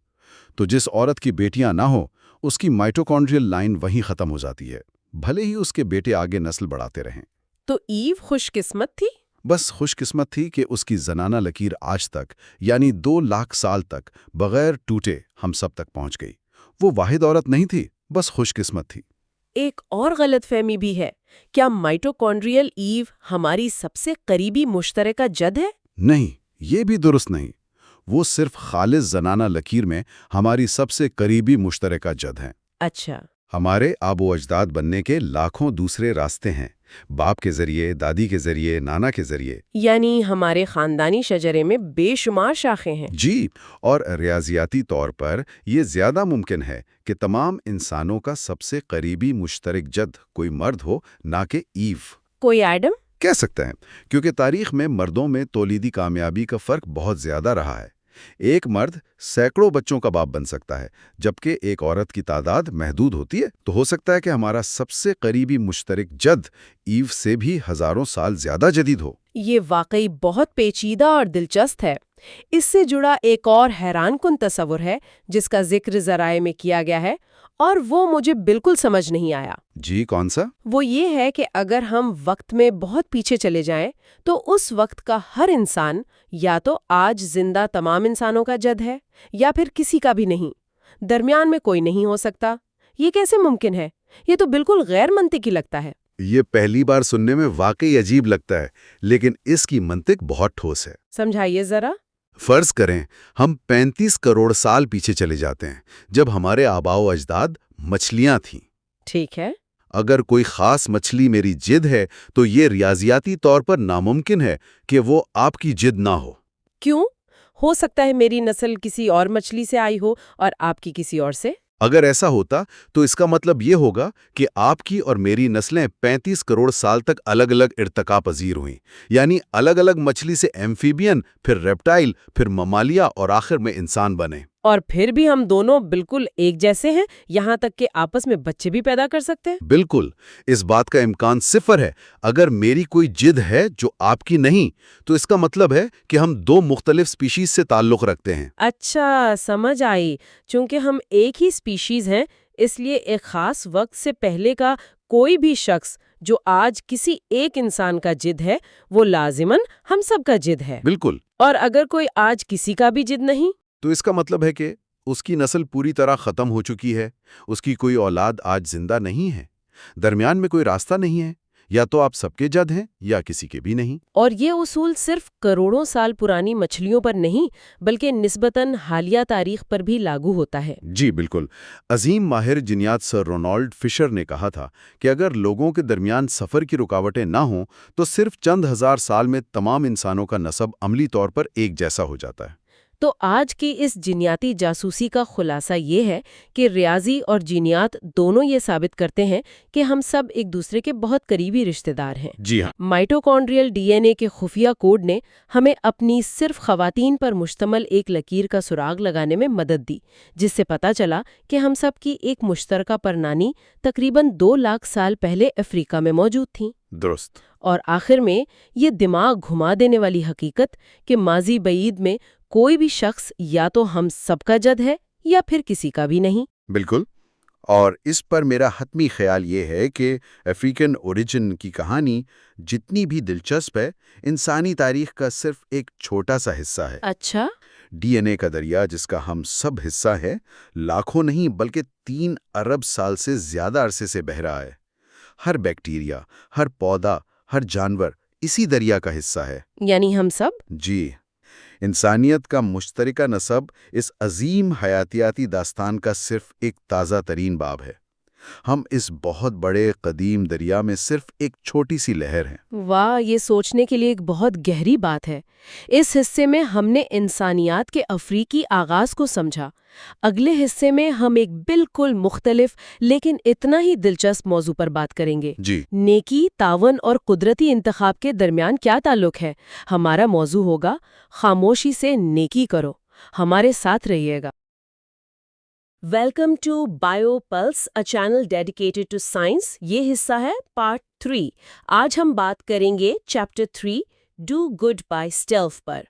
تو جس عورت کی بیٹیاں نہ ہو، اس کی مائٹوکونڈریل لائن وہیں ختم ہو جاتی ہے، بھلے ہی اس کے بیٹے آگے نسل بڑھاتے رہیں۔ تو ایو خوش قسمت تھی؟ بس خوش قسمت تھی کہ اس کی زنانہ لکیر آج تک، یعنی 2 لاکھ سال تک، بغیر ٹوٹے ہم سب تک پہنچ گئی۔ وہ واحد عورت نہیں تھی، بس خوش قسمت تھی۔ ایک اور غلط فہمی بھی ہے، کیا مائٹوکونڈریل ایو ہماری سب سے قریبی مشترکہ جد ہے؟ نہیں، یہ بھی درست نہیں۔ وہ صرف خالص زنانہ لکیر میں ہماری سب سے قریبی مشترکہ جد ہیں۔ اچھا۔ ہمارے آب و اجداد بننے کے لاکھوں دوسرے راستے ہیں، باپ کے ذریعے، دادی کے ذریعے، نانا کے ذریعے۔ یعنی ہمارے خاندانی شجرے میں بے شمار شاخیں ہیں۔ جی، اور ریاضیاتی طور پر یہ زیادہ ممکن ہے کہ تمام انسانوں کا سب سے قریبی مشترک جد کوئی مرد ہو، نہ کہ ایو۔ کوئی ایڈم؟ کہہ سکتے ہیں، کیونکہ تاریخ میں مردوں میں تولیدی کامیابی کا فرق بہت زیادہ رہا ہے۔ ایک مرد سینکڑوں بچوں کا باپ بن سکتا ہے، جبکہ ایک عورت کی تعداد محدود ہوتی ہے۔ تو ہو سکتا ہے کہ ہمارا سب سے قریبی مشترک جد ایو سے بھی ہزاروں سال زیادہ جدید ہو۔ یہ واقعی بہت پیچیدہ اور دلچسپ ہے۔ اس سے جڑا ایک اور حیران کن تصور ہے جس کا ذکر ذرائع میں کیا گیا ہے، اور وہ مجھے بالکل سمجھ نہیں آیا۔ جی، کون سا؟ وہ یہ ہے کہ اگر ہم وقت میں بہت پیچھے چلے جائیں تو اس وقت کا ہر انسان یا تو آج زندہ تمام انسانوں کا جد ہے یا پھر کسی کا بھی نہیں، درمیان میں کوئی نہیں ہو سکتا۔ یہ کیسے ممکن ہے؟ یہ تو بالکل غیر منطقی لگتا ہے۔ یہ پہلی بار سننے میں واقعی عجیب لگتا ہے، لیکن اس کی منطق بہت ٹھوس ہے۔ سمجھائیے ذرا۔ فرض کریں ہم 35 کروڑ سال پیچھے چلے جاتے ہیں، جب ہمارے آباء و اجداد مچھلیاں تھیں۔ ٹھیک ہے۔ اگر کوئی خاص مچھلی میری جد ہے تو یہ ریاضیاتی طور پر ناممکن ہے کہ وہ آپ کی جد نہ ہو۔ کیوں؟ ہو سکتا ہے میری نسل کسی اور مچھلی سے آئی ہو اور آپ کی کسی اور سے۔ اگر ایسا ہوتا تو اس کا مطلب یہ ہوگا کہ آپ کی اور میری نسلیں 35 کروڑ سال تک الگ الگ ارتقا پذیر ہوئیں، یعنی الگ الگ مچھلی سے ایمفیبین، پھر ریپٹائل، پھر ممالیہ اور آخر میں انسان بنے۔ اور پھر بھی ہم دونوں بالکل ایک جیسے ہیں، یہاں تک کہ آپس میں بچے بھی پیدا کر سکتے ہیں۔ بالکل، اس بات کا امکان صفر ہے۔ اگر میری کوئی جد ہے جو آپ کی نہیں، تو اس کا مطلب ہے کہ ہم 2 مختلف سپیشیز سے تعلق رکھتے ہیں۔ اچھا، سمجھ آئی۔ چونکہ ہم ایک ہی سپیشیز ہیں، اس لیے ایک خاص وقت سے پہلے کا کوئی بھی شخص جو آج کسی ایک انسان کا جد ہے، وہ لازماً ہم سب کا جد ہے۔ بالکل۔ اور اگر کوئی آج کسی کا بھی جد نہیں، تو اس کا مطلب ہے کہ اس کی نسل پوری طرح ختم ہو چکی ہے، اس کی کوئی اولاد آج زندہ نہیں ہے، درمیان میں کوئی راستہ نہیں ہے، یا تو آپ سب کے جد ہیں یا کسی کے بھی نہیں۔ اور یہ اصول صرف کروڑوں سال پرانی مچھلیوں پر نہیں بلکہ نسبتاً حالیہ تاریخ پر بھی لاگو ہوتا ہے۔ جی بالکل۔ عظیم ماہر جینیات سر رونالڈ فشر نے کہا تھا کہ اگر لوگوں کے درمیان سفر کی رکاوٹیں نہ ہوں تو صرف چند ہزار سال میں تمام انسانوں کا نسب عملی طور پر ایک جیسا ہو جاتا ہے۔ تو آج کی اس جینیاتی جاسوسی کا خلاصہ یہ ہے کہ ریاضی اور جینیات دونوں یہ ثابت کرتے ہیں کہ ہم سب ایک دوسرے کے بہت قریبی رشتہ دار ہیں۔ جی ہاں۔ مائٹوکونڈریل ڈی این اے کے خفیہ کوڈ نے ہمیں اپنی صرف خواتین پر مشتمل ایک لکیر کا سراغ لگانے میں مدد دی، جس سے پتہ چلا کہ ہم سب کی ایک مشترکہ پرنانی تقریباً 2 لاکھ سال پہلے افریقہ میں موجود تھیں۔ درست۔ اور آخر میں یہ دماغ گھما دینے والی حقیقت کہ ماضی بعید میں کوئی بھی شخص یا تو ہم سب کا جد ہے یا پھر کسی کا بھی نہیں۔ بالکل۔ اور اس پر میرا حتمی خیال یہ ہے کہ افریقن اوریجن کی کہانی جتنی بھی دلچسپ ہے، انسانی تاریخ کا صرف ایک چھوٹا سا حصہ ہے۔ اچھا۔ ڈی این اے کا دریا جس کا ہم سب حصہ ہے، لاکھوں نہیں بلکہ 3 ارب سال سے زیادہ عرصے سے بہہ رہا ہے۔ ہر بیکٹیریا، ہر پودا، ہر جانور اسی دریا کا حصہ ہے۔ یعنی ہم سب؟ جی، انسانیت کا مشترکہ نسب اس عظیم حیاتیاتی داستان کا صرف ایک تازہ ترین باب ہے۔ ہم اس بہت بڑے قدیم دریا میں صرف ایک چھوٹی سی لہر ہیں۔ واہ، یہ سوچنے کے لیے ایک بہت گہری بات ہے۔ اس حصے میں ہم نے انسانیات کے افریقی آغاز کو سمجھا۔ اگلے حصے میں ہم ایک بالکل مختلف لیکن اتنا ہی دلچسپ موضوع پر بات کریں گے۔ جی۔ نیکی، تعاون اور قدرتی انتخاب کے درمیان کیا تعلق ہے؟ ہمارا موضوع ہوگا خاموشی سے نیکی کرو۔ ہمارے ساتھ رہیے گا۔ Welcome to bio plus a channel dedicated to science. یہ حصہ ہے پارٹ 3. آج ہم بات کریں گے چیپٹر 3 ڈو گڈ بائی اسٹیلف پر.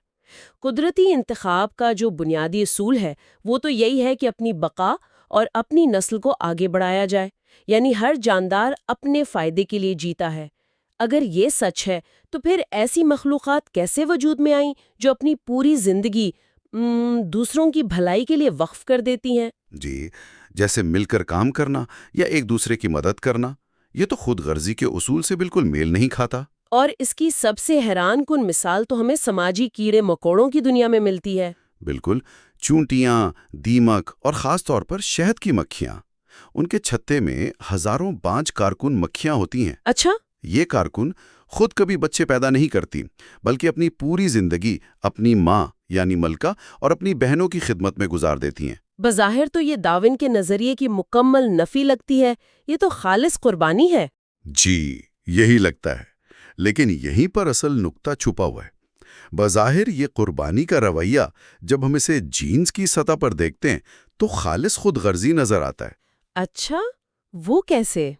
قدرتی انتخاب کا جو بنیادی اصول ہے وہ تو یہی ہے کہ اپنی بقا اور اپنی نسل کو آگے بڑھایا جائے، یعنی ہر جاندار اپنے فائدے کے لیے جیتا ہے. اگر یہ سچ ہے تو پھر ایسی مخلوقات کیسے وجود میں آئیں جو اپنی پوری زندگی دوسروں کی بھلائی کے لیے وقف کر دیتی ہیں؟ جی، جیسے مل کر کام کرنا یا ایک دوسرے کی مدد کرنا، یہ تو خود غرضی کے اصول سے بالکل میل نہیں کھاتا. اور اس کی سب سے حیران کن مثال تو ہمیں سماجی کیڑے مکوڑوں کی دنیا میں ملتی ہے. بالکل، چونٹیاں، دیمک اور خاص طور پر شہد کی مکھیاں. ان کے چھتے میں ہزاروں بانج کارکن مکھیاں ہوتی ہیں. اچھا. یہ کارکن خود کبھی بچے پیدا نہیں کرتی، بلکہ اپنی پوری زندگی اپنی ماں یعنی ملکہ اور اپنی بہنوں کی خدمت میں گزار دیتی ہیں. بظاہر تو یہ ڈارون کے نظریے کی مکمل نفی لگتی ہے. یہ تو خالص قربانی ہے. جی، یہی لگتا ہے، لیکن یہیں پر اصل نکتہ چھپا ہوا ہے. بظاہر یہ قربانی کا رویہ جب ہم اسے جینز کی سطح پر دیکھتے ہیں تو خالص خود غرضی نظر آتا ہے. اچھا، وہ کیسے؟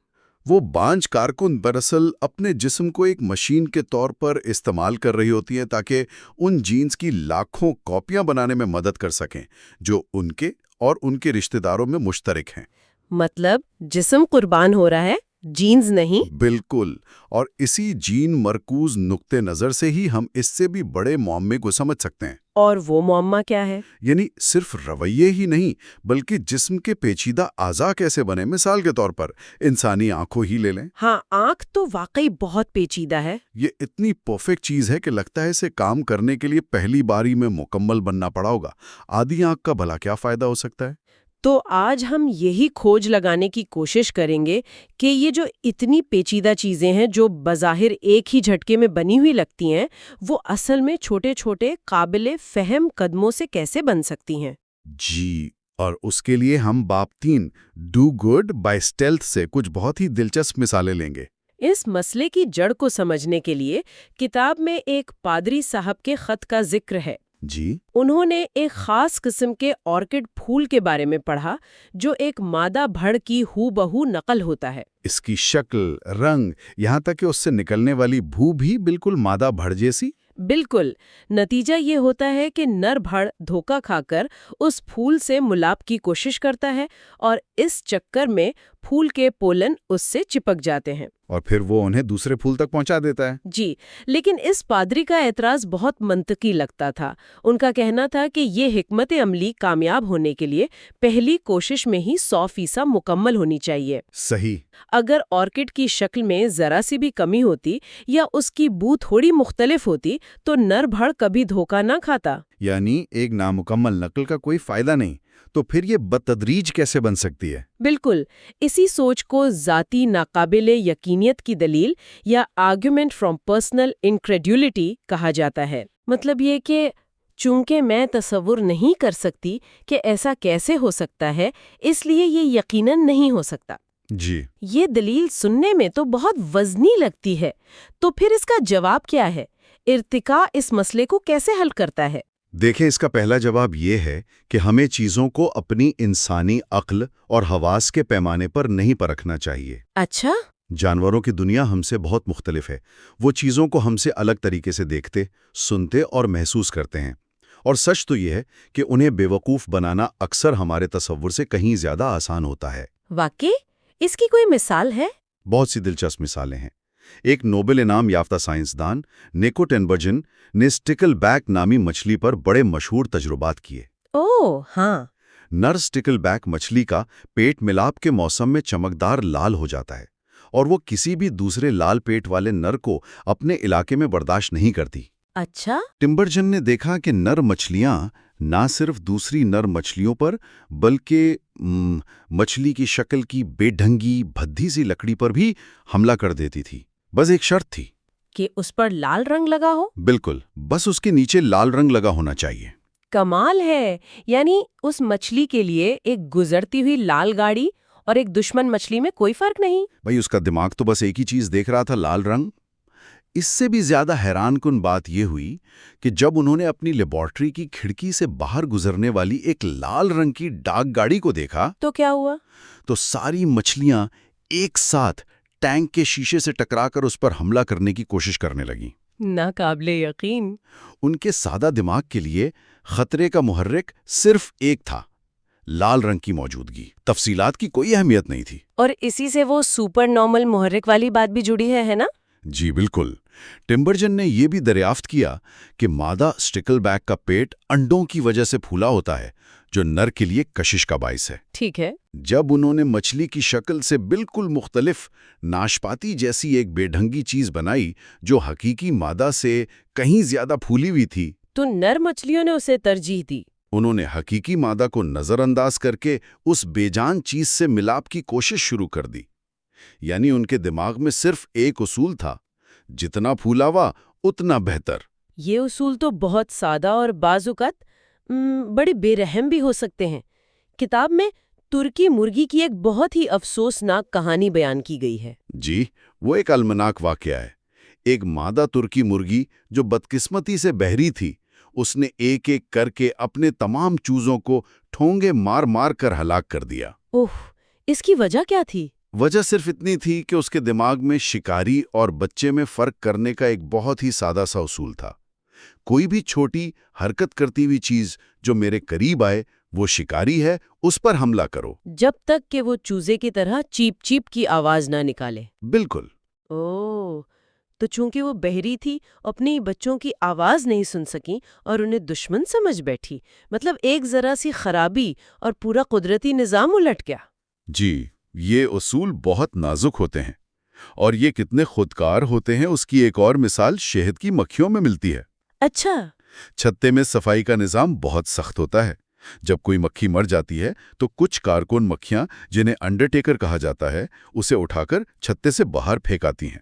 وہ بانج کارکن دراصل اپنے جسم کو ایک مشین کے طور پر استعمال کر رہی ہوتی ہیں تاکہ ان جینز کی لاکھوں کاپیاں بنانے میں مدد کر سکیں جو ان کے اور ان کے رشتہ داروں میں مشترک ہیں. مطلب جسم قربان ہو رہا ہے، جینز نہیں؟ بالکل، اور اسی جین مرکوز نقطہ نظر سے ہی ہم اس سے بھی بڑے معمے کو سمجھ سکتے ہیں. اور وہ معمہ کیا ہے؟ یعنی صرف رویے ہی نہیں بلکہ جسم کے پیچیدہ اعضاء کیسے بنے. مثال کے طور پر انسانی آنکھوں ہی لے لیں. ہاں، آنکھ تو واقعی بہت پیچیدہ ہے. یہ اتنی پرفیکٹ چیز ہے کہ لگتا ہے اسے کام کرنے کے لیے پہلی باری میں مکمل بننا پڑا ہوگا. آدھی آنکھ کا بھلا کیا فائدہ ہو سکتا ہے؟ تو آج ہم یہی کھوج لگانے کی کوشش کریں گے کہ یہ جو اتنی پیچیدہ چیزیں ہیں جو بظاہر ایک ہی جھٹکے میں بنی ہوئی لگتی ہیں، وہ اصل میں چھوٹے چھوٹے قابل فہم قدموں سے کیسے بن سکتی ہیں. جی، اور اس کے لیے ہم باب 3 ڈو گڈ بائی اسٹیلتھ سے کچھ بہت ہی دلچسپ مثالیں لیں گے. اس مسئلے کی جڑ کو سمجھنے کے لیے کتاب میں ایک پادری صاحب کے خط کا ذکر ہے. جی، انہوں نے ایک خاص قسم کے آرکڈ پھول کے بارے میں پڑھا جو ایک مادہ بھڑ کی ہو بہو نقل ہوتا ہے. اس کی شکل، رنگ، یہاں تک کہ اس سے نکلنے والی بھو بھی بالکل مادہ بھڑ جیسی. بالکل. نتیجہ یہ ہوتا ہے کہ نر بھڑ دھوکہ کھا کر اس پھول سے ملاپ کی کوشش کرتا ہے اور اس چکر میں پھول کے پولن اس سے چپک جاتے ہیں. اور پھر وہ انہیں دوسرے پھول تک پہنچا دیتا ہے. جی، لیکن اس پادری کا اعتراض بہت منطقی لگتا تھا. ان کا کہنا تھا کہ یہ حکمت عملی کامیاب ہونے کے لیے پہلی کوشش میں ہی 100% مکمل ہونی چاہیے. صحیح. اگر آرکڈ کی شکل میں ذرا سی بھی کمی ہوتی یا اس کی بو تھوڑی مختلف ہوتی تو نر بھڑ کبھی دھوکہ نہ کھاتا. یعنی ایک نامکمل نقل کا کوئی فائدہ نہیں، تو پھر یہ بتدریج کیسے بن سکتی ہے؟ بالکل. اسی سوچ کو ذاتی ناقابل یقینیت کی دلیل یا آرگومنٹ فرام پرسنل انکریڈیولٹی کہا جاتا ہے. مطلب یہ کہ چونکہ میں تصور نہیں کر سکتی کہ ایسا کیسے ہو سکتا ہے، اس لیے یہ یقیناً نہیں ہو سکتا. جی، یہ دلیل سننے میں تو بہت وزنی لگتی ہے. تو پھر اس کا جواب کیا ہے؟ ارتقاء اس مسئلے کو کیسے حل کرتا ہے؟ دیکھیں، اس کا پہلا جواب یہ ہے کہ ہمیں چیزوں کو اپنی انسانی عقل اور حواس کے پیمانے پر نہیں پرکھنا چاہیے. اچھا. جانوروں کی دنیا ہم سے بہت مختلف ہے. وہ چیزوں کو ہم سے الگ طریقے سے دیکھتے، سنتے اور محسوس کرتے ہیں. اور سچ تو یہ ہے کہ انہیں بیوقوف بنانا اکثر ہمارے تصور سے کہیں زیادہ آسان ہوتا ہے. واقعی؟ اس کی کوئی مثال ہے؟ بہت سی دلچسپ مثالیں ہیں. ایک نوبل انعام یافتہ سائنسدان نیکو ٹینبرجن نے سٹیکل بیک نامی مچھلی پر بڑے مشہور تجربات کیے. اوہ ہاں. نر سٹیکل بیک مچھلی کا پیٹ ملاپ کے موسم میں چمکدار لال ہو جاتا ہے اور وہ کسی بھی دوسرے لال پیٹ والے نر کو اپنے علاقے میں برداشت نہیں کرتی. اچھا. ٹمبرجن نے دیکھا کہ نر مچھلیاں نہ صرف دوسری نر مچھلیوں پر بلکہ مچھلی کی شکل کی بے ڈھنگی بھدی سی لکڑی پر بھی حملہ کر دیتی تھی. بس ایک شرط تھی کہ اس پر لال رنگ لگا ہو؟ بالکل، بس اس کے نیچے لال رنگ لگا ہونا چاہیے. کمال ہے. یعنی اس مچھلی کے لیے ایک گزرتی ہوئی لال گاڑی اور ایک دشمن مچھلی میں کوئی فرق نہیں. بھئی اس کا دماغ تو بس ایک ہی چیز دیکھ رہا تھا، لال رنگ. اس سے بھی زیادہ حیران کن بات یہ ہوئی کہ جب انہوں نے اپنی لیبارٹری کی کھڑکی سے باہر گزرنے والی ایک لال رنگ کی ڈاک گاڑی کو دیکھا تو کیا ہوا؟ تو ساری مچھلیاں ایک ساتھ ٹینک کے شیشے سے ٹکرا کر اس پر حملہ کرنے کی کوشش کرنے لگیں۔ ناقابل یقین۔ ان کے سادہ دماغ کے لیے خطرے کا محرک صرف ایک تھا، لال رنگ کی موجودگی۔ تفصیلات کی کوئی اہمیت نہیں تھی۔ اور اسی سے وہ سپر نارمل محرک والی بات بھی جڑی ہے نا؟ جی بالکل۔ ٹمبرجن نے یہ بھی دریافت کیا کہ مادہ سٹیکل بیک کا پیٹ انڈوں کی وجہ سے پھولا ہوتا ہے، جو نر کے لیے کشش کا باعث ہے۔ ٹھیک ہے۔ جب انہوں نے مچھلی کی شکل سے بالکل مختلف ناشپاتی جیسی ایک بے ڈھنگی چیز بنائی جو حقیقی مادہ سے کہیں زیادہ پھولی ہوئی تھی، تو نر مچھلیوں نے اسے ترجیح دی۔ انہوں نے حقیقی مادہ کو نظر انداز کر کے اس بے جان چیز سے ملاپ کی کوشش شروع کر دی۔ یعنی ان کے دماغ میں صرف ایک اصول تھا، جتنا پھولا ہوا اتنا بہتر۔ یہ اصول تو بہت سادہ اور بعض اوقات بڑے بے رحم بھی ہو سکتے ہیں۔ کتاب میں ترکی مرغی کی ایک بہت ہی افسوسناک کہانی بیان کی گئی ہے۔ جی، وہ ایک المناک واقعہ ہے۔ ایک مادہ ترکی مرغی جو بدقسمتی سے بہری تھی، اس نے ایک ایک کر کے اپنے تمام چوزوں کو ٹھونگے مار مار کر ہلاک کر دیا۔ اوہ، اس کی وجہ کیا تھی؟ وجہ صرف اتنی تھی کہ اس کے دماغ میں شکاری اور بچے میں فرق کرنے کا ایک بہت ہی سادہ سا اصول تھا۔ کوئی بھی چھوٹی حرکت کرتی ہوئی چیز جو میرے قریب آئے وہ شکاری ہے، اس پر حملہ کرو، جب تک کہ وہ چوزے کی طرح چیپ چیپ کی آواز نہ نکالے۔ بالکل۔ اوہ، تو چونکہ وہ بہری تھی، اپنی بچوں کی آواز نہیں سن سکیں اور انہیں دشمن سمجھ بیٹھی، مطلب ایک ذرا سی خرابی اور پورا قدرتی نظام الٹ گیا۔ جی، یہ اصول بہت نازک ہوتے ہیں، اور یہ کتنے خودکار ہوتے ہیں اس کی ایک اور مثال شہد کی مکھیوں میں ملتی ہے۔ اچھا۔ چھتے میں صفائی کا نظام بہت سخت ہوتا ہے۔ جب کوئی مکھی مر جاتی ہے تو کچھ کارکن مکھیاں، جنہیں انڈرٹیکر کہا جاتا ہے، اسے اٹھا کر چھتے سے باہر پھینک آتی ہیں۔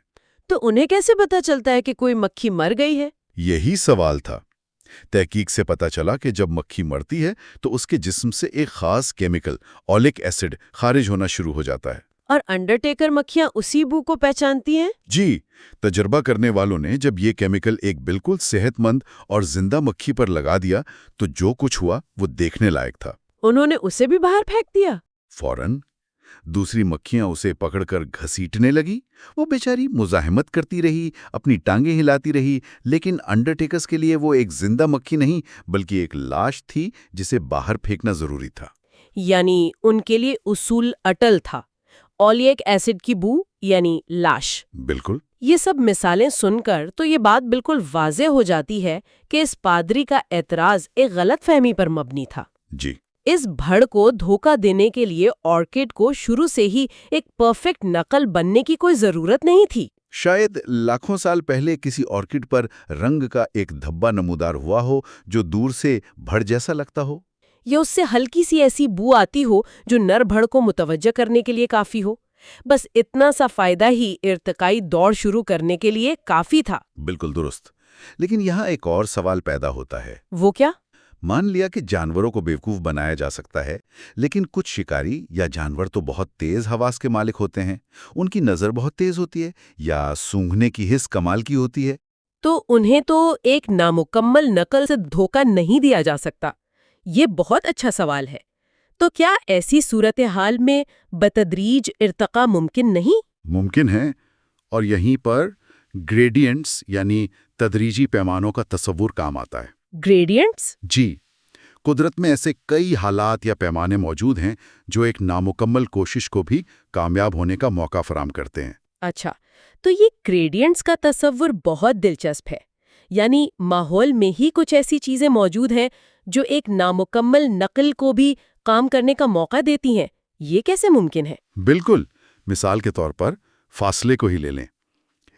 تو انہیں کیسے پتا چلتا ہے کہ کوئی مکھی مر گئی ہے؟ یہی سوال تھا۔ تحقیق سے پتا چلا کہ جب مکھی مرتی ہے تو اس کے جسم سے ایک خاص کیمیکل اولک ایسڈ خارج ہونا شروع ہو جاتا ہے۔ اور انڈرٹیکر مکھیاں اسی بو کو پہچانتی ہیں؟ جی، تجربہ کرنے والوں نے جب یہ کیمیکل ایک بالکل صحت مند اور زندہ مکھی پر لگا دیا تو جو کچھ ہوا وہ دیکھنے لائق تھا۔ انہوں نے اسے بھی باہر پھینک دیا؟ فوراً دوسری مکھیاں اسے پکڑ کر گھسیٹنے لگی۔ وہ بیچاری مزاحمت کرتی رہی، اپنی ٹانگیں ہلاتی رہی، لیکن انڈرٹیکرز کے لیے وہ ایک زندہ مکھی نہیں بلکہ ایک لاش تھی جسے باہر پھینکنا ضروری تھا۔ یعنی ان کے لیے اصول اٹل تھا، اولیک ایسڈ کی بو یعنی لاش۔ بالکل۔ یہ سب مثالیں سن کر تو یہ بات بالکل واضح ہو جاتی ہے کہ اس پادری کا اعتراض ایک غلط فہمی پر مبنی تھا۔ جی، اس بھڑ کو دھوکہ دینے کے لیے آرکڈ کو شروع سے ہی ایک پرفیکٹ نقل بننے کی کوئی ضرورت نہیں تھی۔ شاید لاکھوں سال پہلے کسی آرکڈ پر رنگ کا ایک دھبا نمودار ہوا ہو جو دور سے بھڑ جیسا لگتا ہو، یا اس سے ہلکی سی ایسی بو آتی ہو جو نر بھڑ کو متوجہ کرنے کے لیے کافی ہو۔ بس اتنا سا فائدہ ہی ارتقائی دوڑ شروع کرنے کے لیے کافی تھا۔ بالکل درست۔ لیکن یہاں ایک اور سوال پیدا ہوتا ہے۔ وہ کیا؟ مان لیا کہ جانوروں کو بیوقوف بنایا جا سکتا ہے، لیکن کچھ شکاری یا جانور تو بہت تیز حواس کے مالک ہوتے ہیں، ان کی نظر بہت تیز ہوتی ہے یا سونگھنے کی حس کمال کی ہوتی ہے، تو انہیں تو ایک نامکمل نقل سے دھوکہ نہیں دیا جا سکتا۔ یہ بہت اچھا سوال ہے۔ تو کیا ایسی صورتحال میں بتدریج ارتقاء ممکن نہیں؟ ممکن ہے، اور یہیں پر گریڈینٹس یعنی تدریجی پیمانوں کا تصور کام آتا ہے۔ گریڈینٹس؟ جی، قدرت میں ایسے کئی حالات یا پیمانے موجود ہیں جو ایک نامکمل کوشش کو بھی کامیاب ہونے کا موقع فراہم کرتے ہیں۔ اچھا، تو یہ گریڈینٹس کا تصور بہت دلچسپ ہے۔ یعنی ماحول میں ہی کچھ ایسی چیزیں موجود ہیں جو ایک نامکمل نقل کو بھی کام کرنے کا موقع دیتی ہیں۔ یہ کیسے ممکن ہے؟ بالکل، مثال کے طور پر فاصلے کو ہی لے لیں۔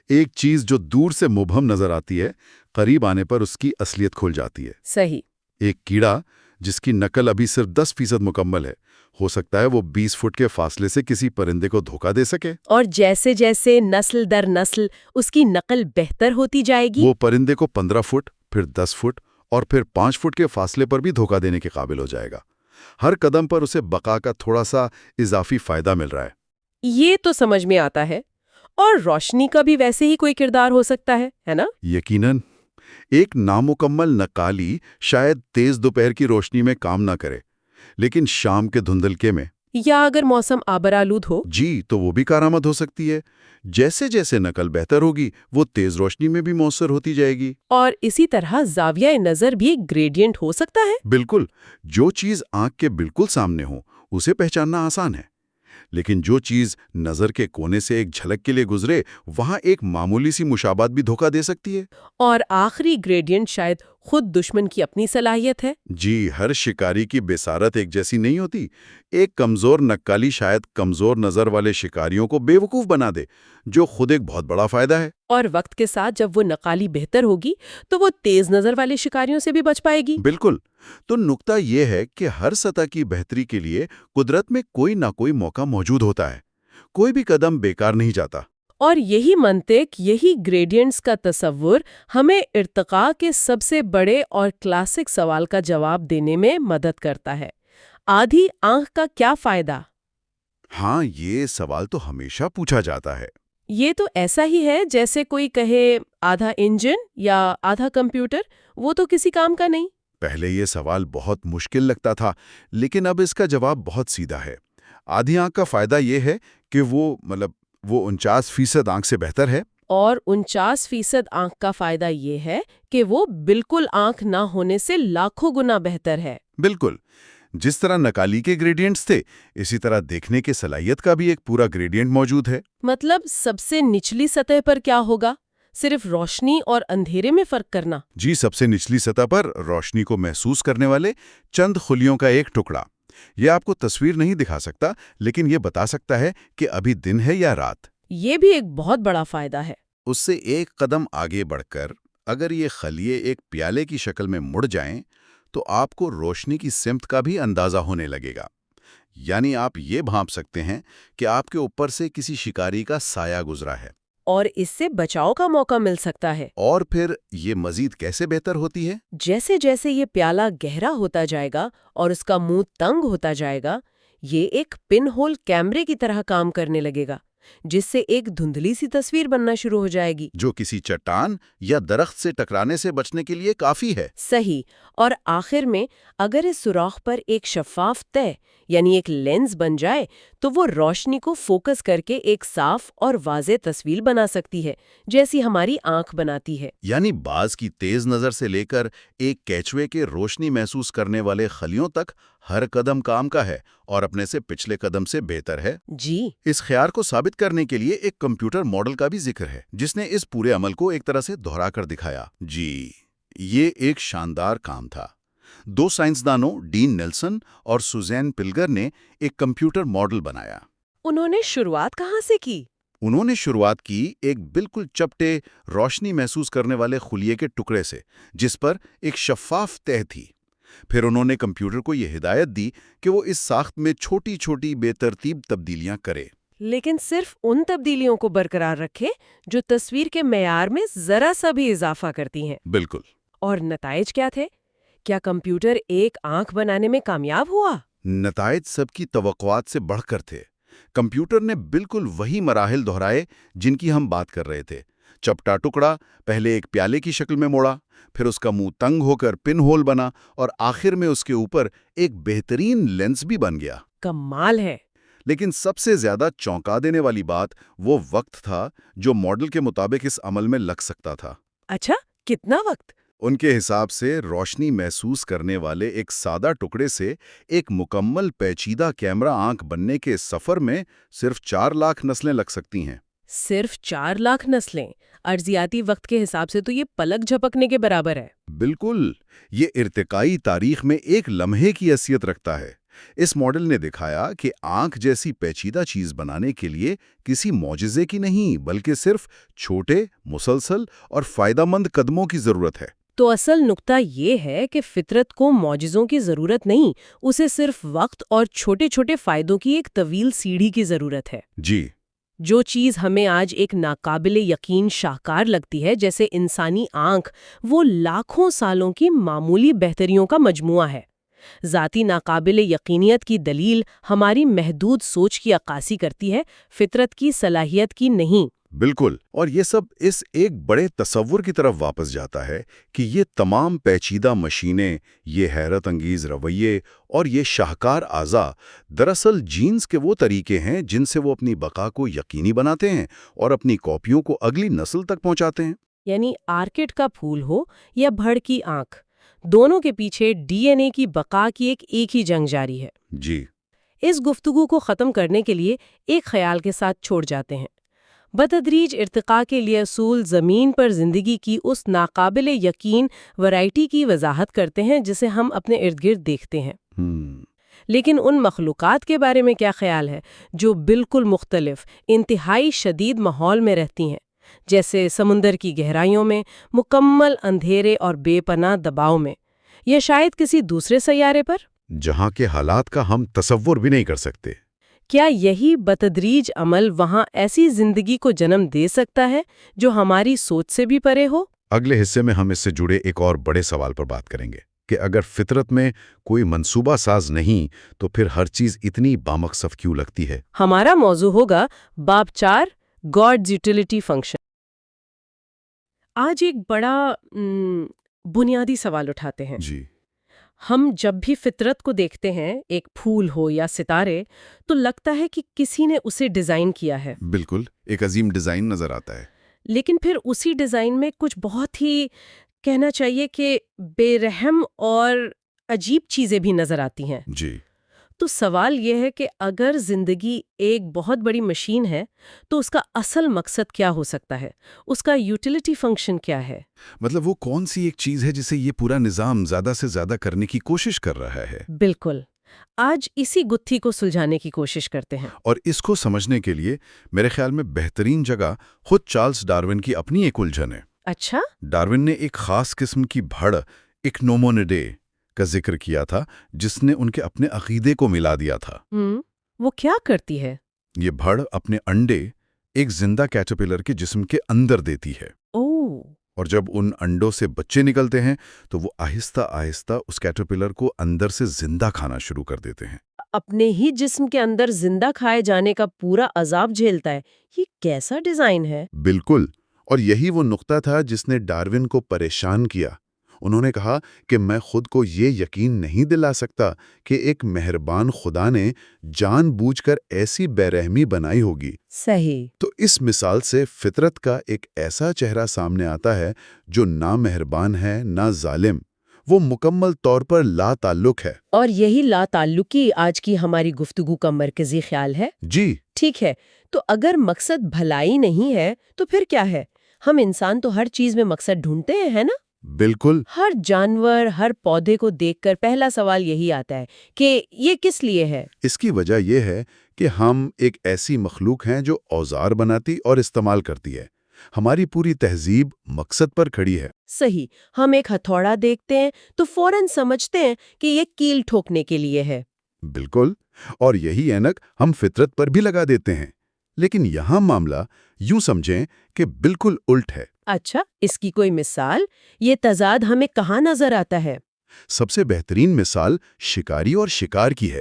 ایک چیز جو دور سے مبہم نظر آتی ہے، قریب آنے پر اس کی اصلیت کھل جاتی ہے۔ صحیح۔ ایک کیڑا جس کی نقل ابھی صرف 10% مکمل ہے، ہو سکتا ہے وہ 20 فٹ کے فاصلے سے کسی پرندے کو دھوکہ دے سکے، اور جیسے جیسے نسل در نسل اس کی نقل بہتر ہوتی جائے گی، وہ پرندے کو 15 فٹ، پھر 10 فٹ اور پھر 5 فٹ کے فاصلے پر بھی دھوکہ دینے کے قابل ہو جائے گا۔ ہر قدم پر اسے بقا کا تھوڑا سا اضافی فائدہ مل رہا ہے۔ یہ تو سمجھ میں آتا ہے۔ اور روشنی کا بھی ویسے ہی کوئی کردار ہو سکتا ہے نا؟ یقیناً ایک نامکمل نقالی شاید تیز دوپہر کی روشنی میں کام نہ کرے، لیکن شام کے دھندلکے میں یا اگر موسم آبرآلود ہو جی تو وہ بھی کارآمد ہو سکتی ہے۔ جیسے جیسے نقل بہتر ہوگی وہ تیز روشنی میں بھی مؤثر ہوتی جائے گی۔ اور اسی طرح زاویہ نظر بھی گریڈینٹ ہو سکتا ہے۔ بالکل، جو چیز آنکھ کے بالکل سامنے ہو اسے پہچاننا آسان ہے، لیکن جو چیز نظر کے کونے سے ایک جھلک کے لیے گزرے وہاں ایک معمولی سی مشابہت بھی دھوکہ دے سکتی ہے۔ اور آخری گریڈینٹ شاید خود دشمن کی اپنی صلاحیت ہے۔ جی، ہر شکاری کی بصارت ایک جیسی نہیں ہوتی۔ ایک کمزور نقالی شاید کمزور نظر والے شکاریوں کو بے وقوف بنا دے، جو خود ایک بہت بڑا فائدہ ہے۔ اور وقت کے ساتھ جب وہ نقالی بہتر ہوگی تو وہ تیز نظر والے شکاریوں سے بھی بچ پائے گی۔ بالکل، تو نکتہ یہ ہے کہ ہر سطح کی بہتری کے لیے قدرت میں کوئی نہ کوئی موقع موجود ہوتا ہے، کوئی بھی قدم بیکار نہیں جاتا۔ اور یہی منطق، یہی گریڈینٹس کا تصور ہمیں ارتقاء کے سب سے بڑے اور کلاسک سوال کا جواب دینے میں مدد کرتا ہے۔ آدھی آنکھ کا کیا فائدہ؟ ہاں، یہ سوال تو ہمیشہ پوچھا جاتا ہے۔ یہ تو ایسا ہی ہے جیسے کوئی کہے آدھا انجن یا آدھا کمپیوٹر، وہ تو کسی کام کا نہیں۔ پہلے یہ سوال بہت مشکل لگتا تھا، لیکن اب اس کا جواب بہت سیدھا ہے۔ آدھی آنکھ کا فائدہ یہ ہے کہ وہ 49% آنکھ سے بہتر ہے۔ اور 49% آنکھ کا فائدہ یہ ہے کہ وہ بالکل آنکھ نہ ہونے سے لاکھوں گنا بہتر ہے۔ بالکل، جس طرح نقالی کے گریڈینٹس تھے، اسی طرح دیکھنے کے صلاحیت کا بھی ایک پورا گریڈینٹ موجود ہے۔ مطلب سب سے نچلی سطح پر کیا ہوگا؟ صرف روشنی اور اندھیرے میں فرق کرنا؟ جی، سب سے نچلی سطح پر روشنی کو محسوس کرنے والے چند خلیوں کا ایک ٹکڑا۔ یہ آپ کو تصویر نہیں دکھا سکتا، لیکن یہ بتا سکتا ہے کہ ابھی دن ہے یا رات۔ یہ بھی ایک بہت بڑا فائدہ ہے۔ اس سے ایک قدم آگے بڑھ کر اگر یہ خلیے ایک پیالے کی شکل میں مڑ جائیں تو آپ کو روشنی کی سمت کا بھی اندازہ ہونے لگے گا۔ یعنی آپ یہ بھانپ سکتے ہیں کہ آپ کے اوپر سے کسی شکاری کا سایہ گزرا ہے۔ اور اس سے بچاؤ کا موقع مل سکتا ہے۔ اور پھر یہ مزید کیسے بہتر ہوتی ہے؟ جیسے جیسے یہ پیالہ گہرا ہوتا جائے گا اور اس کا منہ تنگ ہوتا جائے گا، یہ ایک پن ہول کیمرے کی طرح کام کرنے لگے گا، جس سے ایک دھندلی سی تصویر بننا شروع ہو جائے گی، جو کسی چٹان یا درخت سے ٹکرانے سے بچنے کے لیے کافی ہے۔ صحیح۔ اور آخر میں اگر اس سوراخ پر ایک شفاف تہ یعنی ایک لینز بن جائے تو وہ روشنی کو فوکس کر کے ایک صاف اور واضح تصویر بنا سکتی ہے، جیسی ہماری آنکھ بناتی ہے۔ یعنی باز کی تیز نظر سے لے کر ایک کیچوے کے روشنی محسوس کرنے والے خلیوں تک ہر قدم کام کا ہے اور اپنے سے پچھلے قدم سے بہتر ہے۔ جی، اس خیال کو ثابت کرنے کے لیے ایک کمپیوٹر ماڈل کا بھی ذکر ہے جس نے اس پورے عمل کو ایک طرح سے دہرا کر دکھایا۔ جی، یہ ایک شاندار کام تھا۔ دو سائنسدانوں ڈین نیلسن اور سوزین پلگر نے ایک کمپیوٹر ماڈل بنایا۔ انہوں نے شروعات کہاں سے کی؟ انہوں نے شروعات کی ایک بالکل چپٹے روشنی محسوس کرنے والے خلیے کے ٹکڑے سے جس پر ایک شفاف تہ تھی۔ پھر انہوں نے کمپیوٹر کو یہ ہدایت دی کہ وہ اس ساخت میں چھوٹی چھوٹی بے ترتیب تبدیلیاں کرے، لیکن صرف ان تبدیلیوں کو برقرار رکھے جو تصویر کے معیار میں ذرا سا بھی اضافہ کرتی ہیں۔ بالکل۔ اور نتائج کیا تھے؟ کیا کمپیوٹر ایک آنکھ بنانے میں کامیاب ہوا؟ نتائج سب کی توقعات سے بڑھ کر تھے۔ کمپیوٹر نے بالکل وہی مراحل دہرائے جن کی ہم بات کر رہے تھے۔ چپٹا ٹکڑا پہلے ایک پیالے کی شکل میں موڑا، پھر اس کا منہ تنگ ہو کر پن ہول بنا اور آخر میں اس کے اوپر ایک بہترین لینس بھی بن گیا۔ کمال ہے۔ لیکن سب سے زیادہ چونکا دینے والی بات وہ وقت تھا جو ماڈل کے مطابق اس عمل میں لگ سکتا تھا۔ اچھا، کتنا وقت؟ ان کے حساب سے روشنی محسوس کرنے والے ایک سادہ ٹکڑے سے ایک مکمل پیچیدہ کیمرہ آنکھ بننے کے سفر میں صرف 4 لاکھ نسلیں لگ سکتی ہیں۔ صرف 4 لاکھ نسلیں؟ ارضیاتی وقت کے حساب سے تو یہ پلک جھپکنے کے برابر ہے۔ بالکل، یہ ارتقائی تاریخ میں ایک لمحے کی حیثیت رکھتا ہے۔ اس ماڈل نے دکھایا کہ آنکھ جیسی پیچیدہ چیز بنانے کے لیے کسی معجزے کی نہیں بلکہ صرف چھوٹے، مسلسل اور فائدہ مند قدموں کی ضرورت ہے۔ تو اصل نقطہ یہ ہے کہ فطرت کو معجزوں کی ضرورت نہیں، اسے صرف وقت اور چھوٹے چھوٹے فائدوں کی ایک طویل سیڑھی کی ضرورت ہے۔ جی، جو چیز ہمیں آج ایک ناقابل یقین شاہکار لگتی ہے جیسے انسانی آنکھ، وہ لاکھوں سالوں کی معمولی بہتریوں کا مجموعہ ہے۔ ذاتی ناقابل یقینیت کی دلیل ہماری محدود سوچ کی عکاسی کرتی ہے، فطرت کی صلاحیت کی نہیں۔ بالکل، اور یہ سب اس ایک بڑے تصور کی طرف واپس جاتا ہے کہ یہ تمام پیچیدہ مشینیں، یہ حیرت انگیز رویے اور یہ شاہکار اعضاء دراصل جینز کے وہ طریقے ہیں جن سے وہ اپنی بقا کو یقینی بناتے ہیں اور اپنی کاپیوں کو اگلی نسل تک پہنچاتے ہیں۔ یعنی آرکڈ کا پھول ہو یا بھڑ کی آنکھ، دونوں کے پیچھے ڈی این اے کی بقا کی ایک ہی جنگ جاری ہے۔ جی، اس گفتگو کو ختم کرنے کے لیے ایک خیال کے ساتھ چھوڑ جاتے ہیں۔ بتدریج ارتقاء کے لیے اصول زمین پر زندگی کی اس ناقابل یقین ورائٹی کی وضاحت کرتے ہیں جسے ہم اپنے ارد گرد دیکھتے ہیں۔ لیکن ان مخلوقات کے بارے میں کیا خیال ہے جو بالکل مختلف، انتہائی شدید ماحول میں رہتی ہیں، جیسے سمندر کی گہرائیوں میں، مکمل اندھیرے اور بے پناہ دباؤ میں، یا شاید کسی دوسرے سیارے پر، جہاں کے حالات کا ہم تصور بھی نہیں کر سکتے؟ کیا یہی بتدریج عمل وہاں ایسی زندگی کو جنم دے سکتا ہے جو ہماری سوچ سے بھی پرے ہو؟ اگلے حصے میں ہم اس سے جڑے ایک اور بڑے سوال پر بات کریں گے کہ اگر فطرت میں کوئی منصوبہ ساز نہیں تو پھر ہر چیز اتنی بامقصد کیوں لگتی ہے؟ ہمارا موضوع ہوگا باب 4 گاڈز یوٹیلیٹی فنکشن۔ آج ایک بڑا بنیادی سوال اٹھاتے ہیں۔ جی، ہم جب بھی فطرت کو دیکھتے ہیں، ایک پھول ہو یا ستارے، تو لگتا ہے کہ کسی نے اسے ڈیزائن کیا ہے۔ بالکل، ایک عظیم ڈیزائن نظر آتا ہے۔ لیکن پھر اسی ڈیزائن میں کچھ بہت ہی کہنا چاہیے کہ بے رحم اور عجیب چیزیں بھی نظر آتی ہیں۔ جی، تو سوال یہ ہے کہ اگر زندگی ایک بہت بڑی مشین ہے تو اس کا اصل مقصد کیا ہو سکتا ہے؟ اس کا یوٹیلیٹی فنکشن کیا ہے؟ مطلب وہ کون سی ایک چیز ہے جسے یہ پورا نظام زیادہ سے زیادہ کرنے کی کوشش کر رہا ہے؟ بالکل، آج اسی گتھی کو سلجھانے کی کوشش کرتے ہیں۔ اور اس کو سمجھنے کے لیے میرے خیال میں بہترین جگہ خود چارلس ڈارون کی اپنی ایک الجھن ہے۔ اچھا؟ ڈارون نے ایک خاص قسم کی بھڑ، اکنومونیڈے کا ذکر کیا تھا جس نے ان کے اپنے عقیدے کو ملا دیا تھا۔ وہ کیا کرتی ہے؟ یہ بھڑ اپنے انڈے ایک زندہ کیٹرپلر کے جسم کے اندر دیتی ہے، اوہ، اور جب ان انڈوں سے بچے نکلتے ہیں تو وہ آہستہ آہستہ اس کیٹرپلر کو اندر سے زندہ کھانا شروع کر دیتے ہیں۔ اپنے ہی جسم کے اندر زندہ کھائے جانے کا پورا عذاب جھیلتا ہے۔ یہ کیسا ڈیزائن ہے؟ بالکل، اور یہی وہ نقطہ تھا جس نے ڈارون کو پریشان کیا۔ انہوں نے کہا کہ میں خود کو یہ یقین نہیں دلا سکتا کہ ایک مہربان خدا نے جان بوجھ کر ایسی بے رحمی بنائی ہوگی۔ صحیح۔ تو اس مثال سے فطرت کا ایک ایسا چہرہ سامنے آتا ہے جو نہ مہربان ہے نہ ظالم، وہ مکمل طور پر لا تعلق ہے۔ اور یہی لا تعلقی آج کی ہماری گفتگو کا مرکزی خیال ہے۔ جی، ٹھیک ہے، تو اگر مقصد بھلائی نہیں ہے تو پھر کیا ہے؟ ہم انسان تو ہر چیز میں مقصد ڈھونڈتے ہیں، ہے نا؟ بالکل۔ ہر جانور، ہر پودے کو دیکھ کر پہلا سوال یہی آتا ہے کہ یہ کس لیے ہے؟ اس کی وجہ یہ ہے کہ ہم ایک ایسی مخلوق ہیں جو اوزار بناتی اور استعمال کرتی ہے۔ ہماری پوری تہذیب مقصد پر کھڑی ہے۔ صحیح، ہم ایک ہتھوڑا دیکھتے ہیں تو فوراً سمجھتے ہیں کہ یہ کیل ٹھوکنے کے لیے ہے۔ بالکل، اور یہی اینک ہم فطرت پر بھی لگا دیتے ہیں۔ لیکن یہاں معاملہ یوں سمجھیں کہ بالکل الٹ ہے۔ اچھا، اس کی کوئی مثال؟ یہ تضاد ہمیں کہاں نظر آتا ہے؟ سب سے بہترین مثال شکاری اور شکار کی ہے۔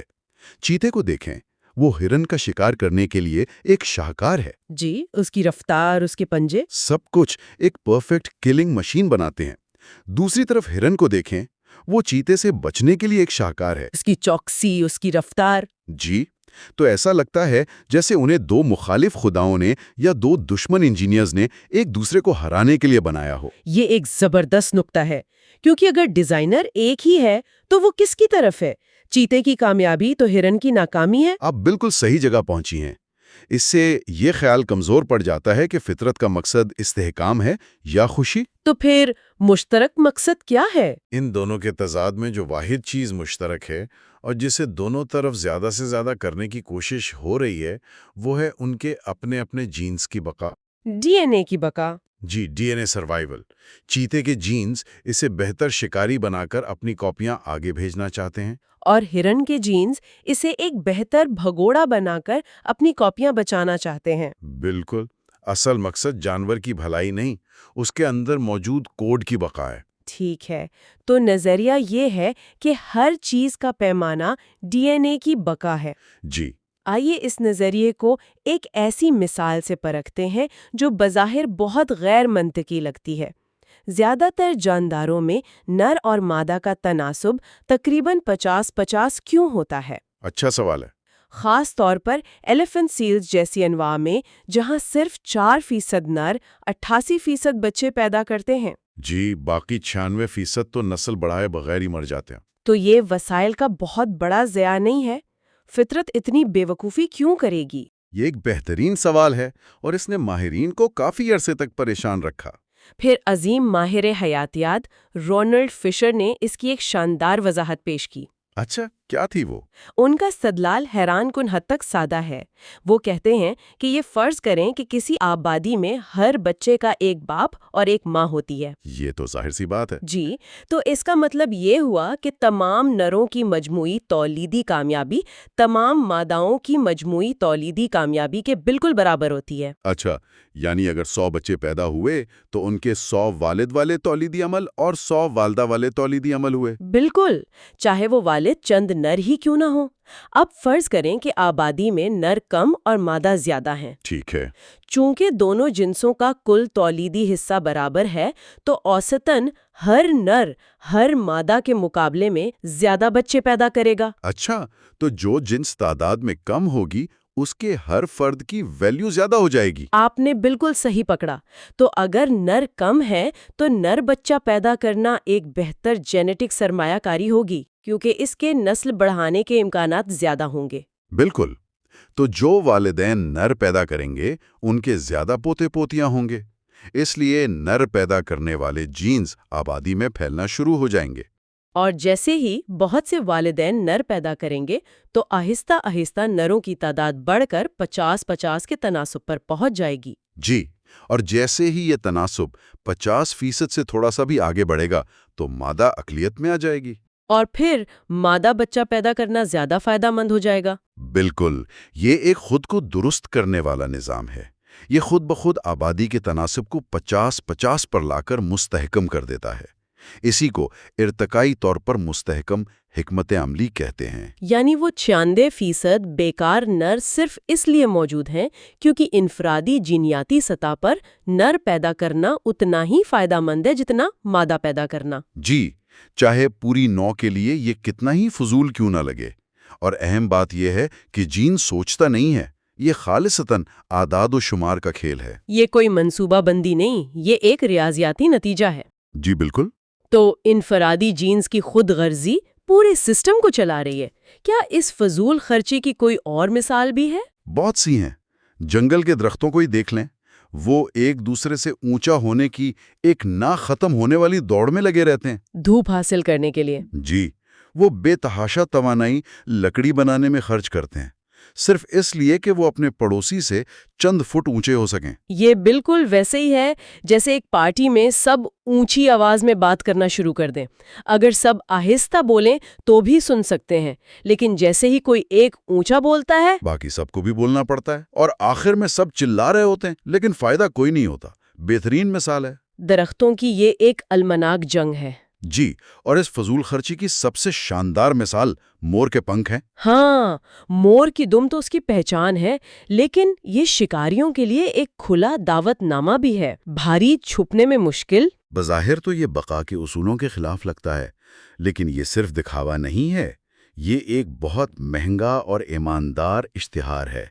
چیتے کو دیکھیں، وہ ہرن کا شکار کرنے کے لیے ایک شاہکار ہے۔ جی، اس کی رفتار، اس کے پنجے، سب کچھ ایک پرفیکٹ کلنگ مشین بناتے ہیں۔ دوسری طرف ہرن کو دیکھیں، وہ چیتے سے بچنے کے لیے ایک شاہکار ہے۔ اس کی چوکسی، اس کی رفتار۔ جی، تو ایسا لگتا ہے جیسے انہیں دو مخالف خداؤں نے یا دو دشمن انجینئرز نے ایک دوسرے کو ہرانے کے لیے بنایا ہو۔ یہ ایک زبردست نقطہ ہے، کیونکہ اگر ڈیزائنر ایک ہی ہے تو وہ کس کی طرف ہے؟ چیتے کی کامیابی تو ہرن کی ناکامی ہے۔ آپ بالکل صحیح جگہ پہنچی ہیں۔ اس سے یہ خیال کمزور پڑ جاتا ہے کہ فطرت کا مقصد استحکام ہے یا خوشی۔ تو پھر مشترک مقصد کیا ہے؟ ان دونوں کے تضاد میں جو واحد چیز مشترک ہے اور جسے دونوں طرف زیادہ سے زیادہ کرنے کی کوشش ہو رہی ہے، وہ ہے ان کے اپنے اپنے جینز کی بقا۔ ڈی این اے کی بقا۔ جی، ڈی این اے سروائیول۔ چیتے کے جینز اسے بہتر شکاری بنا کر اپنی کاپیاں آگے بھیجنا چاہتے ہیں، اور ہرن کے جینز اسے ایک بہتر بھگوڑا بنا کر اپنی کاپیاں بچانا چاہتے ہیں۔ بالکل۔ اصل مقصد جانور کی بھلائی نہیں، اس کے اندر موجود کوڈ کی بقا ہے۔ ٹھیک ہے، تو نظریہ یہ ہے کہ ہر چیز کا پیمانہ ڈی این اے کی بقا ہے۔ جی، آئیے اس نظریے کو ایک ایسی مثال سے پرکھتے ہیں جو بظاہر بہت غیر منطقی لگتی ہے۔ زیادہ تر جانداروں میں نر اور مادہ کا تناسب تقریباً 50-50 کیوں ہوتا ہے؟ اچھا سوال ہے۔ خاص طور پر ایلیفنٹ سیلز جیسی انواع میں، جہاں صرف 4% نر 88% بچے پیدا کرتے ہیں۔ جی، باقی 96% تو نسل بڑھائے بغیر ہی مر جاتے ہیں۔ تو یہ وسائل کا بہت بڑا ضیاع نہیں ہے؟ فطرت اتنی بے وقوفی کیوں کرے گی؟ یہ ایک بہترین سوال ہے اور اس نے ماہرین کو کافی عرصے تک پریشان رکھا۔ پھر عظیم ماہر حیاتیات رونلڈ فشر نے اس کی ایک شاندار وضاحت پیش کی۔ اچھا، کیا تھی وہ؟ ان کا استدلال حیران کن حد تک سادہ ہے۔ وہ کہتے ہیں کہ یہ فرض کریں کہ کسی آبادی میں ہر بچے کا ایک باپ اور ایک ماں ہوتی ہے۔ یہ تو ظاہر سی بات ہے۔ جی، تو اس کا مطلب یہ ہوا کہ تمام نروں کی مجموعی تولیدی کامیابی تمام ماداؤں کی مجموعی تولیدی کامیابی کے بالکل برابر ہوتی ہے۔ اچھا، یعنی اگر 100 بچے پیدا ہوئے تو ان کے 100 والد والے تولیدی عمل اور 100 والدہ والے تولیدی عمل ہوئے۔ بالکل، چاہے وہ والد چند نر ہی کیوں نہ ہوں۔ اب فرض کریں کہ آبادی میں نر کم اور مادہ زیادہ ہیں۔ ٹھیک ہے۔ چونکہ دونوں جنسوں کا کل تولیدی حصہ برابر ہے، تو اوسطاً ہر نر ہر مادہ کے مقابلے میں زیادہ بچے پیدا کرے گا۔ اچھا، تو جو جنس تعداد میں کم ہوگی اس کے ہر فرد کی ویلیو زیادہ ہو جائے گی۔ آپ نے بالکل صحیح پکڑا۔ تو اگر نر کم ہے تو نر بچہ پیدا کرنا ایک بہتر جینیٹک سرمایہ کاری ہوگی، کیونکہ اس کے نسل بڑھانے کے امکانات زیادہ ہوں گے۔ بالکل۔ تو جو والدین نر پیدا کریں گے ان کے زیادہ پوتے پوتیاں ہوں گے، اس لیے نر پیدا کرنے والے جینز آبادی میں پھیلنا شروع ہو جائیں گے۔ اور جیسے ہی بہت سے والدین نر پیدا کریں گے تو آہستہ آہستہ نروں کی تعداد بڑھ کر 50-50 کے تناسب پر پہنچ جائے گی۔ جی، اور جیسے ہی یہ تناسب 50% سے تھوڑا سا بھی آگے بڑھے گا تو مادہ اقلیت میں آ جائے گی۔ اور پھر مادہ بچہ پیدا کرنا زیادہ فائدہ مند ہو جائے گا۔ بالکل، یہ ایک خود کو درست کرنے والا نظام ہے۔ یہ خود بخود آبادی کے تناسب کو 50-50 پر لا کر مستحکم کر دیتا ہے۔ اسی کو ارتقائی طور پر مستحکم حکمت عملی کہتے ہیں۔ یعنی وہ 96% بیکار نر صرف اس لیے موجود ہیں کیونکہ انفرادی جینیاتی سطح پر نر پیدا کرنا اتنا ہی فائدہ مند ہے جتنا مادہ پیدا کرنا۔ جی، چاہے پوری نو کے لیے یہ کتنا ہی فضول کیوں نہ لگے۔ اور اہم بات یہ ہے کہ جین سوچتا نہیں ہے، یہ خالصتاً اعداد و شمار کا کھیل ہے۔ یہ کوئی منصوبہ بندی نہیں، یہ ایک ریاضیاتی نتیجہ ہے۔ جی بالکل۔ تو انفرادی جینز کی خود غرضی پورے سسٹم کو چلا رہی ہے۔ کیا اس فضول خرچی کی کوئی اور مثال بھی ہے؟ بہت سی ہیں۔ جنگل کے درختوں کو ہی دیکھ لیں، وہ ایک دوسرے سے اونچا ہونے کی ایک نہ ختم ہونے والی دوڑ میں لگے رہتے ہیں۔ دھوپ حاصل کرنے کے لیے۔ جی، وہ بے تحاشا توانائی لکڑی بنانے میں خرچ کرتے ہیں، صرف اس لیے کہ وہ اپنے پڑوسی سے چند فٹ اونچے ہو سکیں۔ یہ بالکل ویسے ہی ہے جیسے ایک پارٹی میں سب اونچی آواز میں بات کرنا شروع کر دیں۔ اگر سب آہستہ بولیں تو بھی سن سکتے ہیں، لیکن جیسے ہی کوئی ایک اونچا بولتا ہے باقی سب کو بھی بولنا پڑتا ہے، اور آخر میں سب چلا رہے ہوتے ہیں لیکن فائدہ کوئی نہیں ہوتا۔ بہترین مثال ہے۔ درختوں کی یہ ایک المناک جنگ ہے۔ جی، اور اس فضول خرچی کی سب سے شاندار مثال مور کے پنکھ ہیں۔ ہاں، مور کی دم تو اس کی پہچان ہے، لیکن یہ شکاریوں کے لیے ایک کھلا دعوت نامہ بھی ہے۔ بھاری، چھپنے میں مشکل۔ بظاہر تو یہ بقا کے اصولوں کے خلاف لگتا ہے، لیکن یہ صرف دکھاوا نہیں ہے، یہ ایک بہت مہنگا اور ایماندار اشتہار ہے۔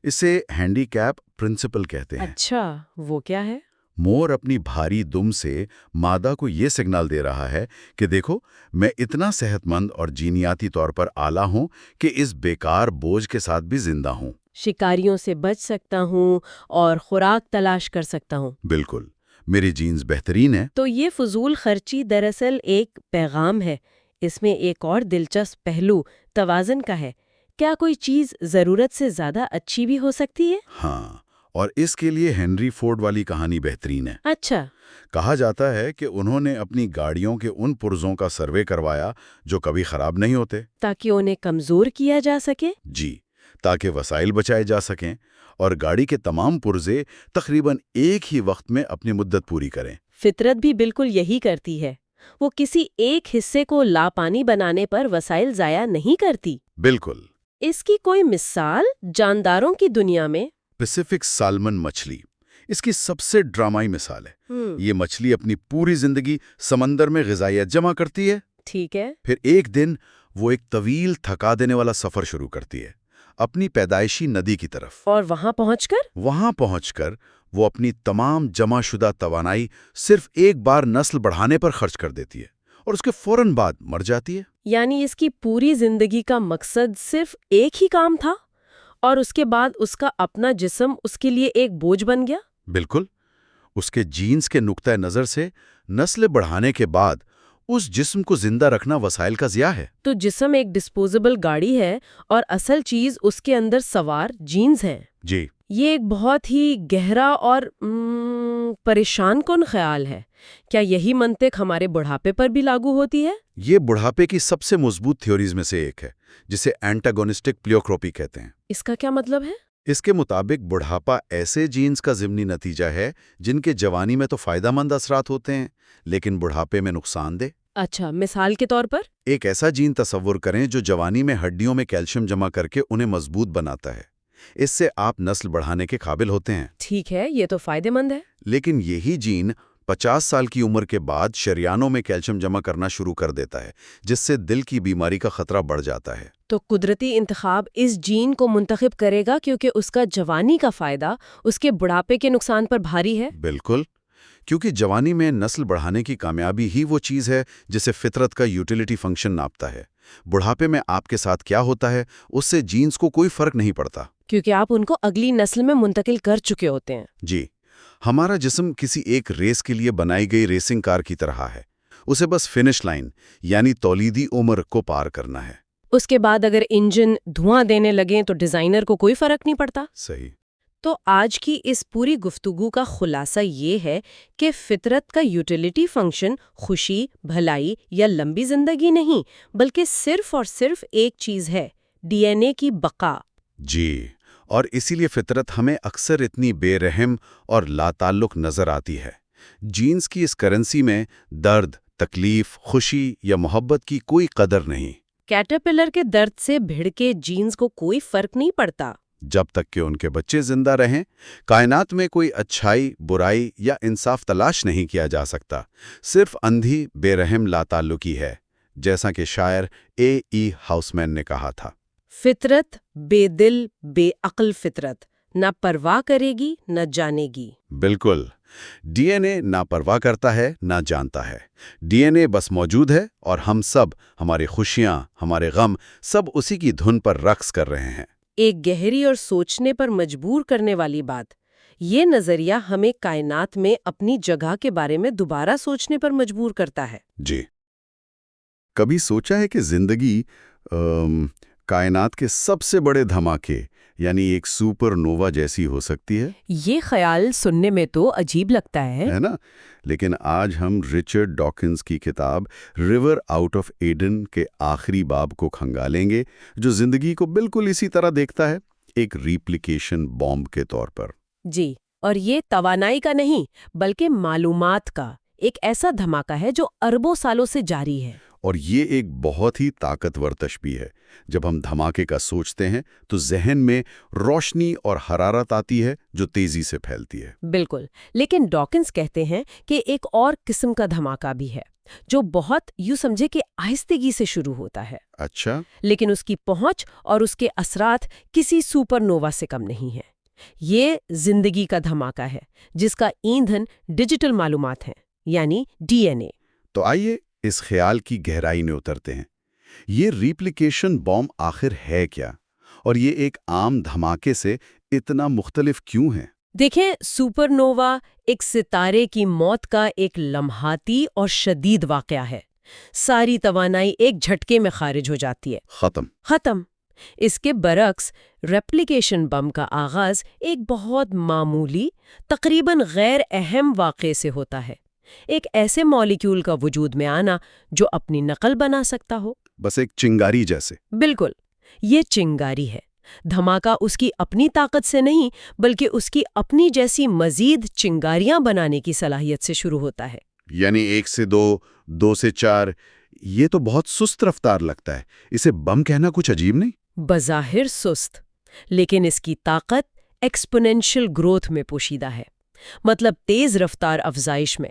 اسے ہینڈی کیپ پرنسپل کہتے ہیں۔ اچھا، وہ کیا ہے؟ مور اپنی بھاری دم سے مادہ کو یہ سگنل دے رہا ہے کہ دیکھو، میں اتنا صحت مند اور جینیاتی طور پر اعلیٰ ہوں کہ اس بیکار بوجھ کے ساتھ بھی زندہ ہوں۔ شکاریوں سے بچ سکتا ہوں اور خوراک تلاش کر سکتا ہوں۔ بالکل، میری جینز بہترین ہیں۔ تو یہ فضول خرچی دراصل ایک پیغام ہے۔ اس میں ایک اور دلچسپ پہلو توازن کا ہے۔ کیا کوئی چیز ضرورت سے زیادہ اچھی بھی ہو سکتی ہے؟ ہاں، اور اس کے لیے ہنری فورڈ والی کہانی بہترین ہے۔ اچھا۔ کہا جاتا ہے کہ انہوں نے اپنی گاڑیوں کے ان پرزوں کا سروے کروایا جو کبھی خراب نہیں ہوتے، تاکہ انہیں کمزور کیا جا سکے؟ جی، تاکہ وسائل بچائے جا سکیں اور گاڑی کے تمام پرزے تقریباً ایک ہی وقت میں اپنی مدت پوری کریں۔ فطرت بھی بالکل یہی کرتی ہے۔ وہ کسی ایک حصے کو لاپانی بنانے پر وسائل ضائع نہیں کرتی۔ بالکل، اس کی کوئی مثال جانداروں کی دنیا میں؟ پیسیفک سالمن مچھلی اس کی سب سے ڈرامائی مثال ہے۔ یہ مچھلی اپنی پوری زندگی سمندر میں غذائیت جمع کرتی ہے۔ ٹھیک ہے۔ پھر ایک دن وہ ایک طویل تھکا دینے والا سفر شروع کرتی ہے اپنی پیدائشی ندی کی طرف، اور وہاں پہنچ کر وہ اپنی تمام جمع شدہ توانائی صرف ایک بار نسل بڑھانے پر خرچ کر دیتی ہے اور اس کے فوراً بعد مر جاتی ہے۔ یعنی اس کی پوری زندگی کا مقصد صرف ایک ہی کام تھا، اور اس کے بعد اس کا اپنا جسم اس کے لیے ایک بوجھ بن گیا؟ بالکل۔ اس کے جینز کے نقطۂ نظر سے نسل بڑھانے کے بعد اس جسم کو زندہ رکھنا وسائل کا ضیاع ہے۔ تو جسم ایک ڈسپوزیبل گاڑی ہے اور اصل چیز اس کے اندر سوار جینز ہیں۔ جی، یہ ایک بہت ہی گہرا اور پریشان کن خیال ہے۔ کیا یہی منطق ہمارے بڑھاپے پر بھی لاگو ہوتی ہے؟ یہ بڑھاپے کی سب سے مضبوط تھیوریز میں سے ایک ہے، جسے اینٹاگونسٹک پلیوکروپی کہتے ہیں۔ اس کا کیا مطلب ہے؟ اس کے مطابق بڑھاپا ایسے جینز کا ضمنی نتیجہ ہے جن کے جوانی میں تو فائدہ مند اثرات ہوتے ہیں لیکن بڑھاپے میں نقصان دہ۔ اچھا، مثال کے طور پر؟ ایک ایسا جین تصور کریں جو جوانی میں ہڈیوں میں کیلشیم جمع کر کے انہیں مضبوط بناتا ہے۔ اس سے آپ نسل بڑھانے کے قابل ہوتے ہیں۔ ٹھیک ہے، یہ تو فائدہ مند ہے۔ لیکن یہی جین 50 سال کی عمر کے بعد شریانوں میں کیلشیم جمع کرنا شروع کر دیتا ہے، جس سے دل کی بیماری کا خطرہ بڑھ جاتا ہے۔ تو قدرتی انتخاب اس جین کو منتخب کرے گا کیونکہ اس کا جوانی کا فائدہ اس کے بڑھاپے کے نقصان پر بھاری ہے؟ بالکل، کیونکہ جوانی میں نسل بڑھانے کی کامیابی ہی وہ چیز ہے جسے فطرت کا یوٹیلیٹی فنکشن ناپتا ہے۔ بڑھاپے میں آپ کے ساتھ کیا ہوتا ہے اس سے جینز کو کوئی فرق نہیں پڑتا، کیونکہ آپ ان کو اگلی نسل میں منتقل کر چکے ہوتے ہیں۔ جی، ہمارا جسم کسی ایک ریس کے لیے بنائی گئی ریسنگ کار کی طرح ہے، اسے بس فنش لائن یعنی تولیدی عمر کو پار کرنا ہے۔ اس کے بعد اگر انجن دھواں دینے لگیں تو ڈیزائنر کو کوئی فرق نہیں پڑتا۔ صحیح۔ تو آج کی اس پوری گفتگو کا خلاصہ یہ ہے کہ فطرت کا یوٹیلیٹی فنکشن خوشی، بھلائی یا لمبی زندگی نہیں، بلکہ صرف اور صرف ایک چیز ہے، ڈی این اے کی بقا۔ جی، اور اسی لیے فطرت ہمیں اکثر اتنی بے رحم اور لاتعلق نظر آتی ہے۔ جینز کی اس کرنسی میں درد، تکلیف، خوشی یا محبت کی کوئی قدر نہیں۔ کیٹرپلر کے درد سے بھیڑ کے جینز کو کوئی فرق نہیں پڑتا۔ جب تک کہ ان کے بچے زندہ رہیں، کائنات میں کوئی اچھائی، برائی یا انصاف تلاش نہیں کیا جا سکتا، صرف اندھی بے رحم لاتعلقی ہے، جیسا کہ شاعر اے ہاؤس مین نے کہا تھا۔ فطرت بے دل بے عقل فطرت، نہ پرواہ کرے گی نہ جانے گی۔ بالکل، ڈی این اے نہ پرواہ کرتا ہے نہ جانتا ہے، ڈی این اے بس موجود ہے اور ہم سب، ہماری خوشیاں، ہمارے غم، سب اسی کی دھن پر رقص کر رہے ہیں۔ ایک گہری اور سوچنے پر مجبور کرنے والی بات، یہ نظریہ ہمیں کائنات میں اپنی جگہ کے بارے میں دوبارہ سوچنے پر مجبور کرتا ہے۔ جی، کبھی سوچا ہے کہ زندگی کائنات کے سب سے بڑے دھماکے یعنی ایک سپر نووا جیسی ہو سکتی ہے؟ یہ خیال سننے میں تو عجیب لگتا ہے نا؟ لیکن آج ہم رچرڈ ڈاکنز کی کتاب ریور آؤٹ آف ایڈن کے آخری باب کو کھنگالیں گے، جو زندگی کو بالکل اسی طرح دیکھتا ہے، ایک ریپلیکیشن بامب کے طور پر۔ جی، اور یہ توانائی کا نہیں بلکہ معلومات کا ایک ایسا دھماکہ ہے جو اربوں سالوں سے جاری ہے۔ اور یہ ایک بہت ہی طاقتور تشبیہ ہے۔ جب ہم دھماکے کا سوچتے ہیں تو ذہن میں روشنی اور حرارت آتی ہے جو تیزی سے پھیلتی ہے۔ بالکل، لیکن ڈاکنز کہتے ہیں کہ ایک اور قسم کا دھماکہ بھی ہے جو بہت یوں سمجھے کہ آہستگی سے شروع ہوتا ہے۔ اچھا۔ لیکن اس کی پہنچ اور اس کے اثرات کسی سپر نووا سے کم نہیں ہیں۔ یہ زندگی کا دھماکہ ہے جس کا ایندھن ڈیجیٹل معلومات ہیں، یعنی ڈی این اے۔ تو آئیے اس خیال کی گہرائی میں اترتے ہیں۔ یہ ریپلیکیشن بام آخر ہے کیا؟ اور یہ ایک عام دھماکے سے اتنا مختلف کیوں ہے؟ دیکھیں، سپر نووا ایک ستارے کی موت کا ایک لمحاتی اور شدید واقعہ ہے۔ ساری توانائی ایک جھٹکے میں خارج ہو جاتی ہے۔ ختم۔ اس کے برعکس ریپلیکیشن بم کا آغاز ایک بہت معمولی، تقریباً غیر اہم واقعے سے ہوتا ہے۔ ایک ایسے مالیکیول کا وجود میں آنا جو اپنی نقل بنا سکتا ہو، بس ایک چنگاری جیسے۔ بالکل، یہ چنگاری ہے۔ دھماکہ اس کی اپنی طاقت سے نہیں بلکہ اس کی اپنی جیسی مزید چنگاریاں بنانے کی صلاحیت سے شروع ہوتا ہے۔ یعنی 1 سے 2، 2 سے 4، یہ تو بہت سست رفتار لگتا ہے۔ اسے بم کہنا کچھ عجیب نہیں؟ بظاہر سست، لیکن اس کی طاقت ایکسپوننشل گروتھ میں پوشیدہ ہے، مطلب تیز رفتار افزائش میں۔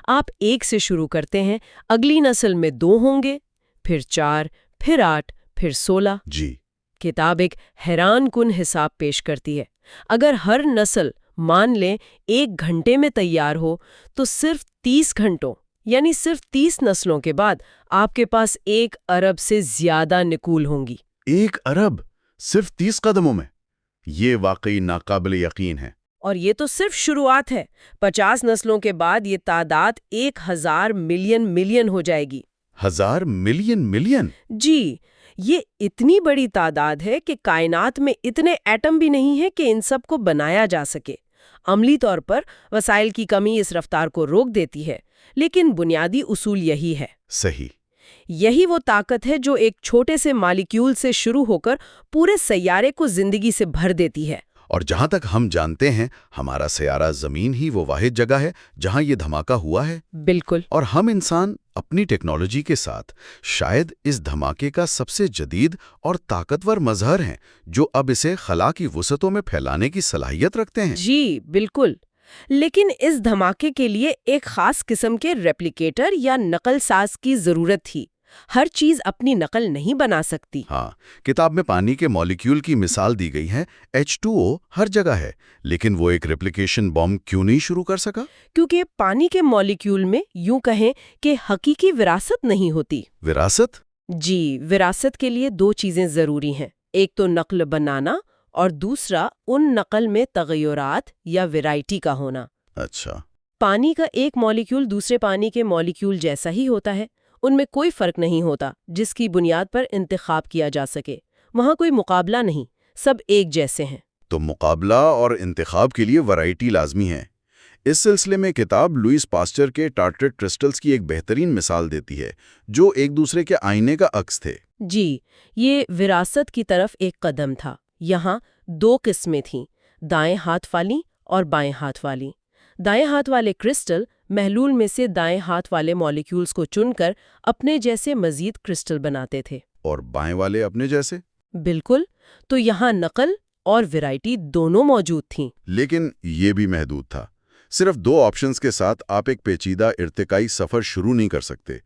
آپ 1 سے شروع کرتے ہیں، اگلی نسل میں 2 ہوں گے، پھر 4، پھر 8، پھر 16۔ جی کتاب ایک حیران کن حساب پیش کرتی ہے۔ اگر ہر نسل مان لیں 1 گھنٹے میں تیار ہو، تو صرف 30 گھنٹوں یعنی صرف 30 نسلوں کے بعد آپ کے پاس 1 ارب سے زیادہ نکول ہوں گی۔ 1 ارب صرف 30 قدموں میں؟ یہ واقعی ناقابل یقین ہے۔ اور یہ تو صرف شروعات ہے۔ 50 نسلوں کے بعد یہ تعداد 1000 ملین ملین ہو جائے گی۔ 1000 ملین ملین؟ جی، یہ اتنی بڑی تعداد ہے کہ کائنات میں اتنے ایٹم بھی نہیں ہیں کہ ان سب کو بنایا جا سکے۔ عملی طور پر وسائل کی کمی اس رفتار کو روک دیتی ہے، لیکن بنیادی اصول یہی ہے۔ صحیح۔ یہی وہ طاقت ہے جو ایک چھوٹے سے مالیکیول سے شروع ہو کر پورے سیارے کو زندگی سے بھر دیتی ہے۔ اور جہاں تک ہم جانتے ہیں، ہمارا سیارہ زمین ہی وہ واحد جگہ ہے جہاں یہ دھماکہ ہوا ہے۔ بالکل۔ اور ہم انسان اپنی ٹیکنالوجی کے ساتھ شاید اس دھماکے کا سب سے جدید اور طاقتور مظہر ہیں، جو اب اسے خلا کی وسعتوں میں پھیلانے کی صلاحیت رکھتے ہیں۔ جی بالکل، لیکن اس دھماکے کے لیے ایک خاص قسم کے ریپلیکیٹر یا نقل ساز کی ضرورت تھی۔ ہر چیز اپنی نقل نہیں بنا سکتی۔ ہاں، کتاب میں پانی کے مالیکیول کی مثال دی گئی ہے۔ H2O ہر جگہ ہے، لیکن وہ ایک ریپلیکیشن بم کیوں نہیں شروع کر سکا؟ کیونکہ پانی کے مالیکیول میں یوں کہیں کہ حقیقی وراثت نہیں ہوتی۔ وراثت؟ جی، وراثت کے لیے 2 چیزیں ضروری ہیں، ایک تو نقل بنانا اور دوسرا ان نقل میں تغیرات یا ویرائٹی کا ہونا۔ اچھا۔ پانی کا ایک مالیکیول دوسرے پانی کے مالیکیول جیسا ہی ہوتا ہے، ان میں کوئی فرق نہیں ہوتا جس کی بنیاد پر انتخاب کیا جا سکے۔ وہاں کوئی مقابلہ نہیں، سب ایک جیسے ہیں۔ تو مقابلہ اور انتخاب کے لیے ورائٹی لازمی ہے۔ اس سلسلے میں کتاب لوئس پاسچر کے ٹارٹریٹ کرسٹلز کی ایک بہترین مثال دیتی ہے، جو ایک دوسرے کے آئینے کا عکس تھے۔ جی، یہ وراثت کی طرف ایک قدم تھا۔ یہاں 2 قسمیں تھیں، دائیں ہاتھ والی اور بائیں ہاتھ والی۔ دائیں ہاتھ والے کرسٹل محلول میں سے دائیں ہاتھ والے مالیکیولز کو چن کر اپنے جیسے مزید کرسٹل بناتے تھے۔ اور بائیں والے اپنے جیسے؟ بالکل، تو یہاں نقل اور ویرائٹی دونوں موجود تھیں۔ لیکن یہ بھی محدود تھا۔ صرف 2 آپشنز کے ساتھ آپ ایک پیچیدہ ارتقائی سفر شروع نہیں کر سکتے۔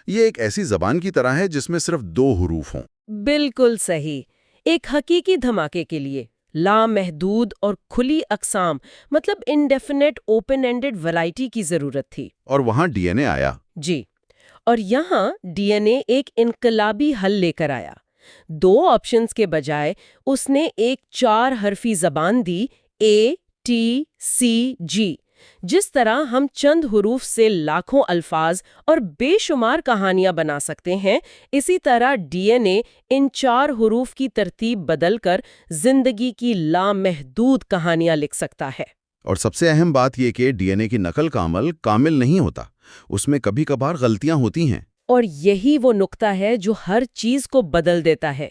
یہ ایک ایسی زبان کی طرح ہے جس میں صرف 2 حروف ہوں۔ بالکل صحیح۔ ایک حقیقی دھماکے کے لیے لامحدود اور کھلی اقسام، مطلب انڈیفینٹ اوپن اینڈڈ ورائٹی کی ضرورت تھی۔ اور وہاں ڈی این اے آیا۔ جی، اور یہاں ڈی این اے ایک انقلابی حل لے کر آیا۔ 2 آپشنز کے بجائے اس نے ایک 4 حرفی زبان دی، ATCG۔ جس طرح ہم چند حروف سے لاکھوں الفاظ اور بے شمار کہانیاں بنا سکتے ہیں، اسی طرح ڈی این اے ان 4 حروف کی ترتیب بدل کر زندگی کی لامحدود کہانیاں لکھ سکتا ہے۔ اور سب سے اہم بات یہ کہ ڈی این اے کی نقل کا عمل کامل نہیں ہوتا، اس میں کبھی کبھار غلطیاں ہوتی ہیں۔ اور یہی وہ نقطہ ہے جو ہر چیز کو بدل دیتا ہے۔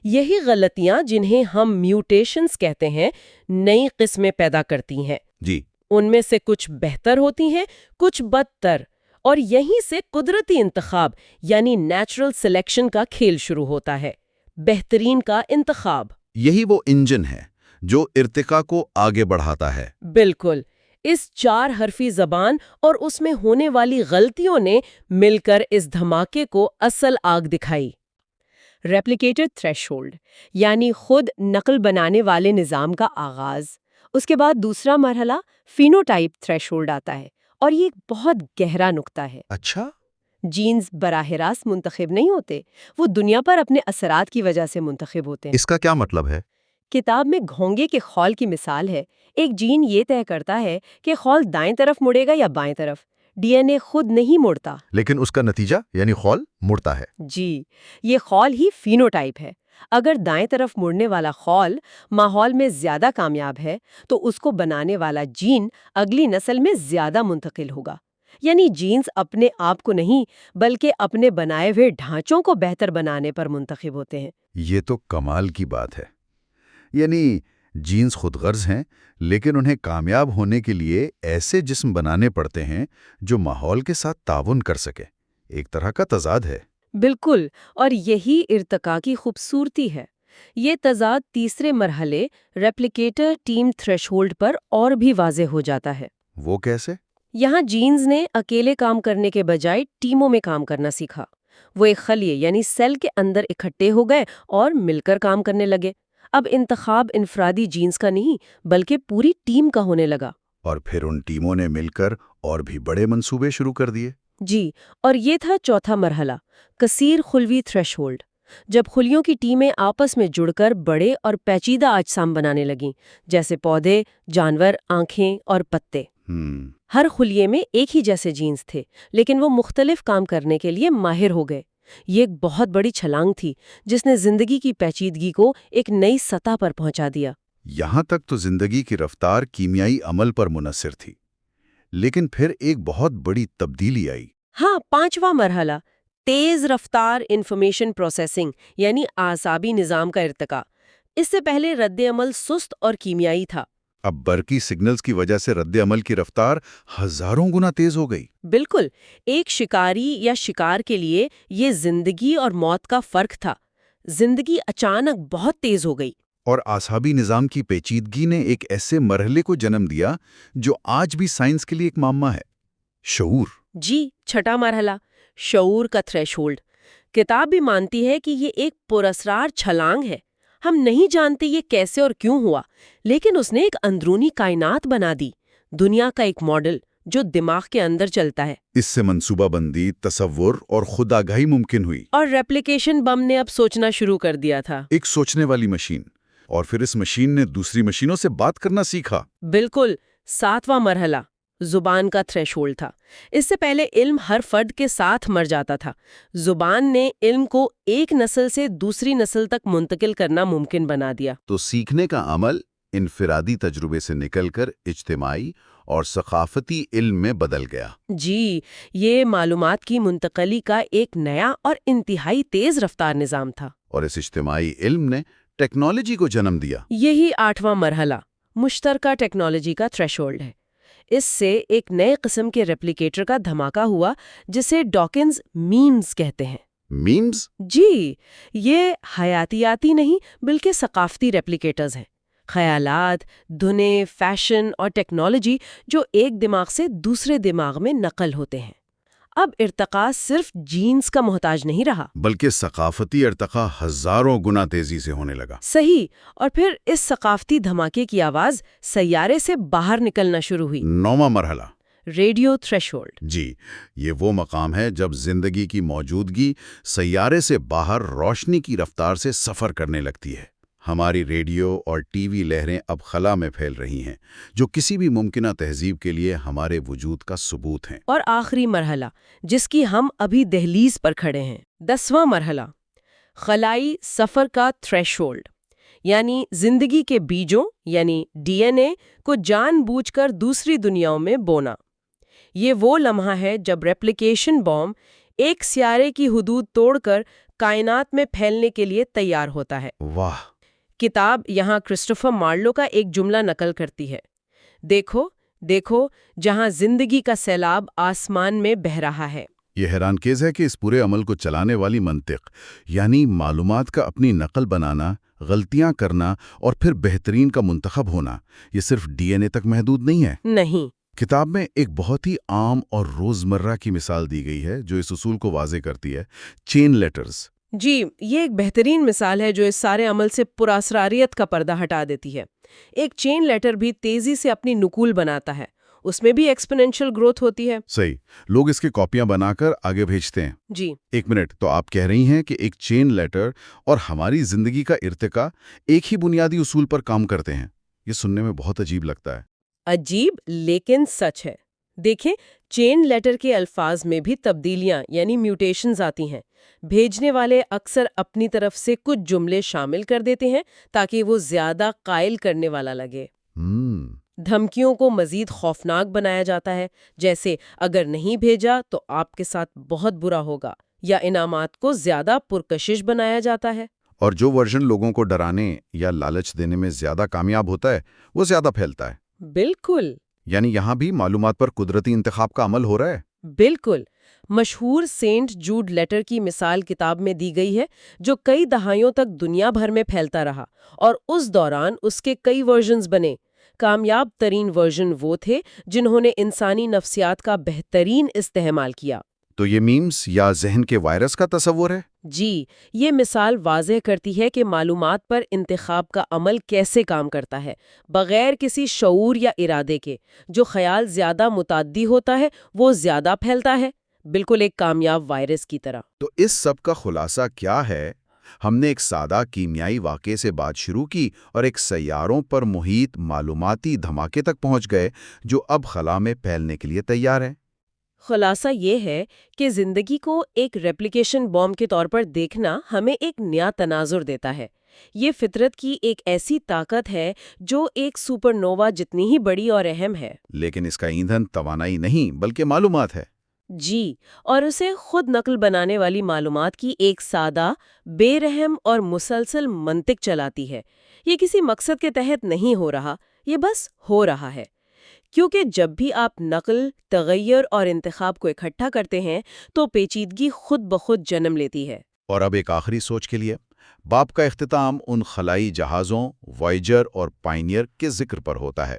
یہی غلطیاں، جنہیں ہم میوٹیشنز کہتے ہیں، نئی قسمیں پیدا کرتی ہیں۔ جی، ان میں سے کچھ بہتر ہوتی ہیں، کچھ بدتر، اور یہیں سے قدرتی انتخاب یعنی نیچرل سلیکشن کا کھیل شروع ہوتا ہے، بہترین کا انتخاب۔ یہی وہ انجن ہے جو ارتقاء کو آگے بڑھاتا ہے۔ بالکل، اس 4 حرفی زبان اور اس میں ہونے والی غلطیوں نے مل کر اس دھماکے کو اصل آگ دکھائی۔ ریپلیکیٹر تھریشولڈ یعنی خود نقل بنانے والے نظام کا آغاز۔ اس کے بعد دوسرا مرحلہ فینوٹائپ تھریشولڈ آتا ہے، اور یہ ایک بہت گہرا نقطہ ہے۔ اچھا؟ جینز براہ راست منتخب نہیں ہوتے، وہ دنیا پر اپنے اثرات کی وجہ سے منتخب ہوتے ہیں۔ اس کا کیا مطلب ہے؟ کتاب میں گھونگے کے خول کی مثال ہے۔ ایک جین یہ طے کرتا ہے کہ خول دائیں طرف مڑے گا یا بائیں طرف۔ ڈی این اے خود نہیں مڑتا، لیکن اس کا نتیجہ یعنی خول مڑتا ہے۔ جی، یہ خول ہی فینوٹائپ ہے۔ اگر دائیں طرف مڑنے والا خول ماحول میں زیادہ کامیاب ہے تو اس کو بنانے والا جین اگلی نسل میں زیادہ منتقل ہوگا۔ یعنی جینز اپنے آپ کو نہیں بلکہ اپنے بنائے ہوئے ڈھانچوں کو بہتر بنانے پر منتخب ہوتے ہیں۔ یہ تو کمال کی بات ہے۔ یعنی جینز خود غرض ہیں، لیکن انہیں کامیاب ہونے کے لیے ایسے جسم بنانے پڑتے ہیں جو ماحول کے ساتھ تعاون کر سکے۔ ایک طرح کا تضاد ہے۔ بالکل، اور یہی ارتقاء کی خوبصورتی ہے۔ یہ تضاد تیسرے مرحلے ریپلیکیٹر ٹیم تھریشولڈ پر اور بھی واضح ہو جاتا ہے۔ وہ کیسے؟ یہاں جینز نے اکیلے کام کرنے کے بجائے ٹیموں میں کام کرنا سیکھا۔ وہ ایک خلیے یعنی سیل کے اندر اکٹھے ہو گئے اور مل کر کام کرنے لگے۔ اب انتخاب انفرادی جینز کا نہیں بلکہ پوری ٹیم کا ہونے لگا۔ اور پھر ان ٹیموں نے مل کر اور بھی بڑے منصوبے شروع کر دیے۔ جی، اور یہ تھا چوتھا مرحلہ، کثیر خلوی تھریشولڈ، جب خلیوں کی ٹیمیں آپس میں جڑ کر بڑے اور پیچیدہ اجسام بنانے لگیں، جیسے پودے، جانور، آنکھیں اور پتے۔ ہر خلیے میں ایک ہی جیسے جینز تھے، لیکن وہ مختلف کام کرنے کے لیے ماہر ہو گئے۔ یہ ایک بہت بڑی چھلانگ تھی جس نے زندگی کی پیچیدگی کو ایک نئی سطح پر پہنچا دیا۔ یہاں تک تو زندگی کی رفتار کیمیائی عمل پر منحصر تھی، لیکن پھر ایک بہت بڑی تبدیلی آئی۔ ہاں، پانچواں مرحلہ، تیز رفتار انفارمیشن پروسیسنگ یعنی اعصابی نظام کا ارتقاء۔ اس سے پہلے رد عمل سست اور کیمیائی تھا۔ اب برقی سگنلز کی وجہ سے رد عمل کی رفتار ہزاروں گنا تیز ہو گئی۔ بالکل، ایک شکاری یا شکار کے لیے یہ زندگی اور موت کا فرق تھا۔ زندگی اچانک بہت تیز ہو گئی۔ اور اعصابی نظام کی پیچیدگی نے ایک ایسے مرحلے کو جنم دیا جو آج بھی سائنس کے لیے ایک معمہ ہے: شعور۔ جی، چھٹا مرحلہ، شعور کا تھریشولڈ۔ کتاب بھی مانتی ہے کہ یہ ایک پراسرار چھلانگ ہے۔ ہم نہیں جانتے یہ کیسے اور کیوں ہوا، لیکن اس نے ایک اندرونی کائنات بنا دی، دنیا کا ایک ماڈل جو دماغ کے اندر چلتا ہے۔ اس سے منصوبہ بندی، تصور اور خود آگاہی ممکن ہوئی۔ اور ریپلیکیشن بم نے اب سوچنا شروع کر دیا تھا۔ ایک سوچنے والی مشین، اور پھر اس مشین نے دوسری مشینوں سے بات کرنا سیکھا۔ بالکل، ساتواں مرحلہ، زبان کا تھریشولڈ تھا۔ اس سے پہلے علم ہر فرد کے ساتھ مر جاتا تھا۔ زبان نے علم کو ایک نسل سے دوسری نسل تک منتقل کرنا ممکن بنا دیا۔ تو سیکھنے کا عمل انفرادی تجربے سے نکل کر اجتماعی اور ثقافتی علم میں بدل گیا۔ جی، یہ معلومات کی منتقلی کا ایک نیا اور انتہائی تیز رفتار نظام تھا۔ اور اس اجتماعی علم نے ٹیکنالوجی کو جنم دیا۔ یہی آٹھواں مرحلہ، مشترکہ ٹیکنالوجی کا تھریشولڈ ہے۔ اس سے ایک نئے قسم کے ریپلیکیٹر کا دھماکہ ہوا جسے ڈاکنز میمز کہتے ہیں۔ میمز؟ جی، یہ حیاتیاتی نہیں بلکہ ثقافتی ریپلیکیٹرز ہیں۔ خیالات، دھنیں، فیشن اور ٹیکنالوجی جو ایک دماغ سے دوسرے دماغ میں نقل ہوتے ہیں۔ اب ارتقاء صرف جینز کا محتاج نہیں رہا، بلکہ ثقافتی ارتقاء ہزاروں گنا تیزی سے ہونے لگا۔ صحیح، اور پھر اس ثقافتی دھماکے کی آواز سیارے سے باہر نکلنا شروع ہوئی۔ نواں مرحلہ، ریڈیو تھریشولڈ۔ جی، یہ وہ مقام ہے جب زندگی کی موجودگی سیارے سے باہر روشنی کی رفتار سے سفر کرنے لگتی ہے۔ ہماری ریڈیو اور ٹی وی لہریں اب خلا میں پھیل رہی ہیں، جو کسی بھی ممکنہ تہذیب کے لیے ہمارے وجود کا ثبوت ہیں۔ اور آخری مرحلہ، جس کی ہم ابھی دہلیز پر کھڑے ہیں، 10واں مرحلہ، خلائی سفر کا تھریشولڈ، یعنی زندگی کے بیجوں یعنی ڈی این اے کو جان بوجھ کر دوسری دنیاؤں میں بونا۔ یہ وہ لمحہ ہے جب ریپلیکیشن بام ایک سیارے کی حدود توڑ کر کائنات میں پھیلنے کے لیے تیار ہوتا ہے۔ واہ! کتاب یہاں کرسٹوفر مارلو کا ایک جملہ نقل کرتی ہے: دیکھو، دیکھو، جہاں زندگی کا سیلاب آسمان میں بہہ رہا ہے۔ یہ حیرانگیز ہے کہ اس پورے عمل کو چلانے والی منطق، یعنی معلومات کا اپنی نقل بنانا، غلطیاں کرنا اور پھر بہترین کا منتخب ہونا، یہ صرف ڈی این اے تک محدود نہیں ہے۔ نہیں۔ کتاب میں ایک بہت ہی عام اور روزمرہ کی مثال دی گئی ہے جو اس اصول کو واضح کرتی ہے: چین لیٹرز۔ جی، یہ ایک بہترین مثال ہے جو اس سارے عمل سے پراسراریت کا پردہ ہٹا دیتی ہے۔ ایک چین لیٹر بھی تیزی سے اپنی نقول بناتا ہے، اس میں بھی ایکسپوننشل گروتھ ہوتی ہے۔ صحیح، لوگ اس کی کاپیاں بنا کر آگے بھیجتے ہیں۔ جی، ایک منٹ، تو آپ کہہ رہی ہیں کہ ایک چین لیٹر اور ہماری زندگی کا ارتقاء ایک ہی بنیادی اصول پر کام کرتے ہیں؟ یہ سننے میں بہت عجیب لگتا ہے۔ عجیب لیکن سچ ہے۔ دیکھیں، چین لیٹر کے الفاظ میں بھی تبدیلیاں یعنی میوٹیشنز آتی ہیں۔ بھیجنے والے اکثر اپنی طرف سے کچھ جملے شامل کر دیتے ہیں تاکہ وہ زیادہ قائل کرنے والا لگے۔ دھمکیوں کو مزید خوفناک بنایا جاتا ہے، جیسے اگر نہیں بھیجا تو آپ کے ساتھ بہت برا ہوگا، یا انعامات کو زیادہ پرکشش بنایا جاتا ہے۔ اور جو ورژن لوگوں کو ڈرانے یا لالچ دینے میں زیادہ کامیاب ہوتا ہے وہ زیادہ پھیلتا ہے۔ بالکل۔ یعنی یہاں بھی معلومات پر قدرتی انتخاب کا عمل ہو رہا ہے۔ بالکل، مشہور سینٹ جوڈ لیٹر کی مثال کتاب میں دی گئی ہے، جو کئی دہائیوں تک دنیا بھر میں پھیلتا رہا اور اس دوران اس کے کئی ورژنز بنے۔ کامیاب ترین ورژن وہ تھے جنہوں نے انسانی نفسیات کا بہترین استعمال کیا۔ تو یہ میمز یا ذہن کے وائرس کا تصور ہے؟ جی، یہ مثال واضح کرتی ہے کہ معلومات پر انتخاب کا عمل کیسے کام کرتا ہے، بغیر کسی شعور یا ارادے کے۔ جو خیال زیادہ متعدی ہوتا ہے وہ زیادہ پھیلتا ہے، بالکل ایک کامیاب وائرس کی طرح۔ تو اس سب کا خلاصہ کیا ہے؟ ہم نے ایک سادہ کیمیائی واقعے سے بات شروع کی اور ایک سیاروں پر محیط معلوماتی دھماکے تک پہنچ گئے جو اب خلا میں پھیلنے کے لیے تیار ہے۔ خلاصہ یہ ہے کہ زندگی کو ایک ریپلیکیشن بوم کے طور پر دیکھنا ہمیں ایک نیا تناظر دیتا ہے۔ یہ فطرت کی ایک ایسی طاقت ہے جو ایک سپر نووا جتنی ہی بڑی اور اہم ہے۔ لیکن اس کا ایندھن توانائی نہیں بلکہ معلومات ہے۔ جی، اور اسے خود نقل بنانے والی معلومات کی ایک سادہ، بے رحم اور مسلسل منطق چلاتی ہے۔ یہ کسی مقصد کے تحت نہیں ہو رہا، یہ بس ہو رہا ہے۔ کیونکہ جب بھی آپ نقل، تغیر اور انتخاب کو اکٹھا کرتے ہیں تو پیچیدگی خود بخود جنم لیتی ہے۔ اور اب ایک آخری سوچ کے لیے باب کا اختتام ان خلائی جہازوں وائجر اور پائنیئر کے ذکر پر ہوتا ہے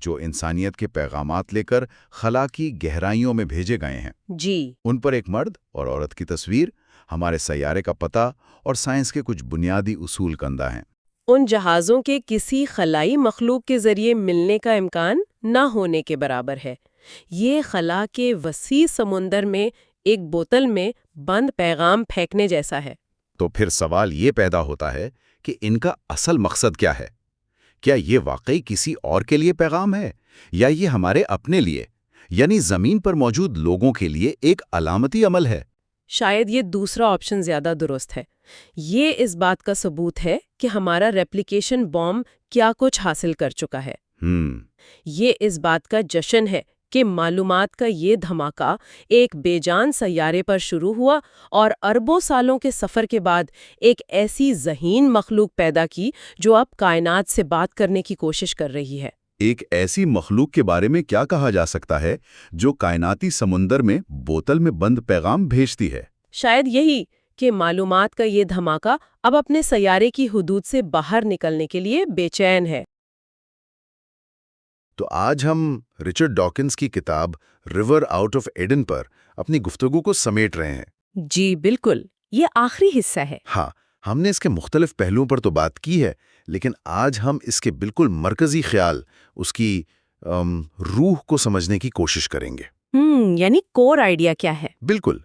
جو انسانیت کے پیغامات لے کر خلا کی گہرائیوں میں بھیجے گئے ہیں۔ جی، ان پر ایک مرد اور عورت کی تصویر، ہمارے سیارے کا پتہ اور سائنس کے کچھ بنیادی اصول کندہ ہیں۔ ان جہازوں کے کسی خلائی مخلوق کے ذریعے ملنے کا امکان نہ ہونے کے برابر ہے۔ یہ خلا کے وسیع سمندر میں ایک بوتل میں بند پیغام پھینکنے جیسا ہے۔ تو پھر سوال یہ پیدا ہوتا ہے کہ ان کا اصل مقصد کیا ہے؟ کیا یہ واقعی کسی اور کے لیے پیغام ہے یا یہ ہمارے اپنے لیے، یعنی زمین پر موجود لوگوں کے لیے ایک علامتی عمل ہے؟ شاید یہ دوسرا آپشن زیادہ درست ہے۔ یہ اس بات کا ثبوت ہے کہ ہمارا ریپلیکیشن بوم کیا کچھ حاصل کر چکا ہے۔ یہ اس بات کا جشن ہے کہ معلومات کا یہ دھماکہ ایک بے جان سیارے پر شروع ہوا اور اربوں سالوں کے سفر کے بعد ایک ایسی ذہین مخلوق پیدا کی جو اب کائنات سے بات کرنے کی کوشش کر رہی ہے۔ ایک ایسی مخلوق کے بارے میں کیا کہا جا سکتا ہے جو کائناتی سمندر میں بوتل میں بند پیغام بھیجتی ہے؟ شاید یہی کہ معلومات کا یہ دھماکہ اب اپنے سیارے کی حدود سے باہر نکلنے کے لیے بے چین ہے۔ تو آج ہم رچرڈ ڈاکنز کی کتاب ریور آؤٹ آف ایڈن پر اپنی گفتگو کو سمیٹ رہے ہیں۔ جی بالکل، یہ آخری حصہ ہے۔ ہاں، ہم نے اس کے مختلف پہلوؤں پر تو بات کی ہے، لیکن آج ہم اس کے بالکل مرکزی خیال، اس کی روح کو سمجھنے کی کوشش کریں گے۔ یعنی کور آئیڈیا کیا ہے؟ بالکل،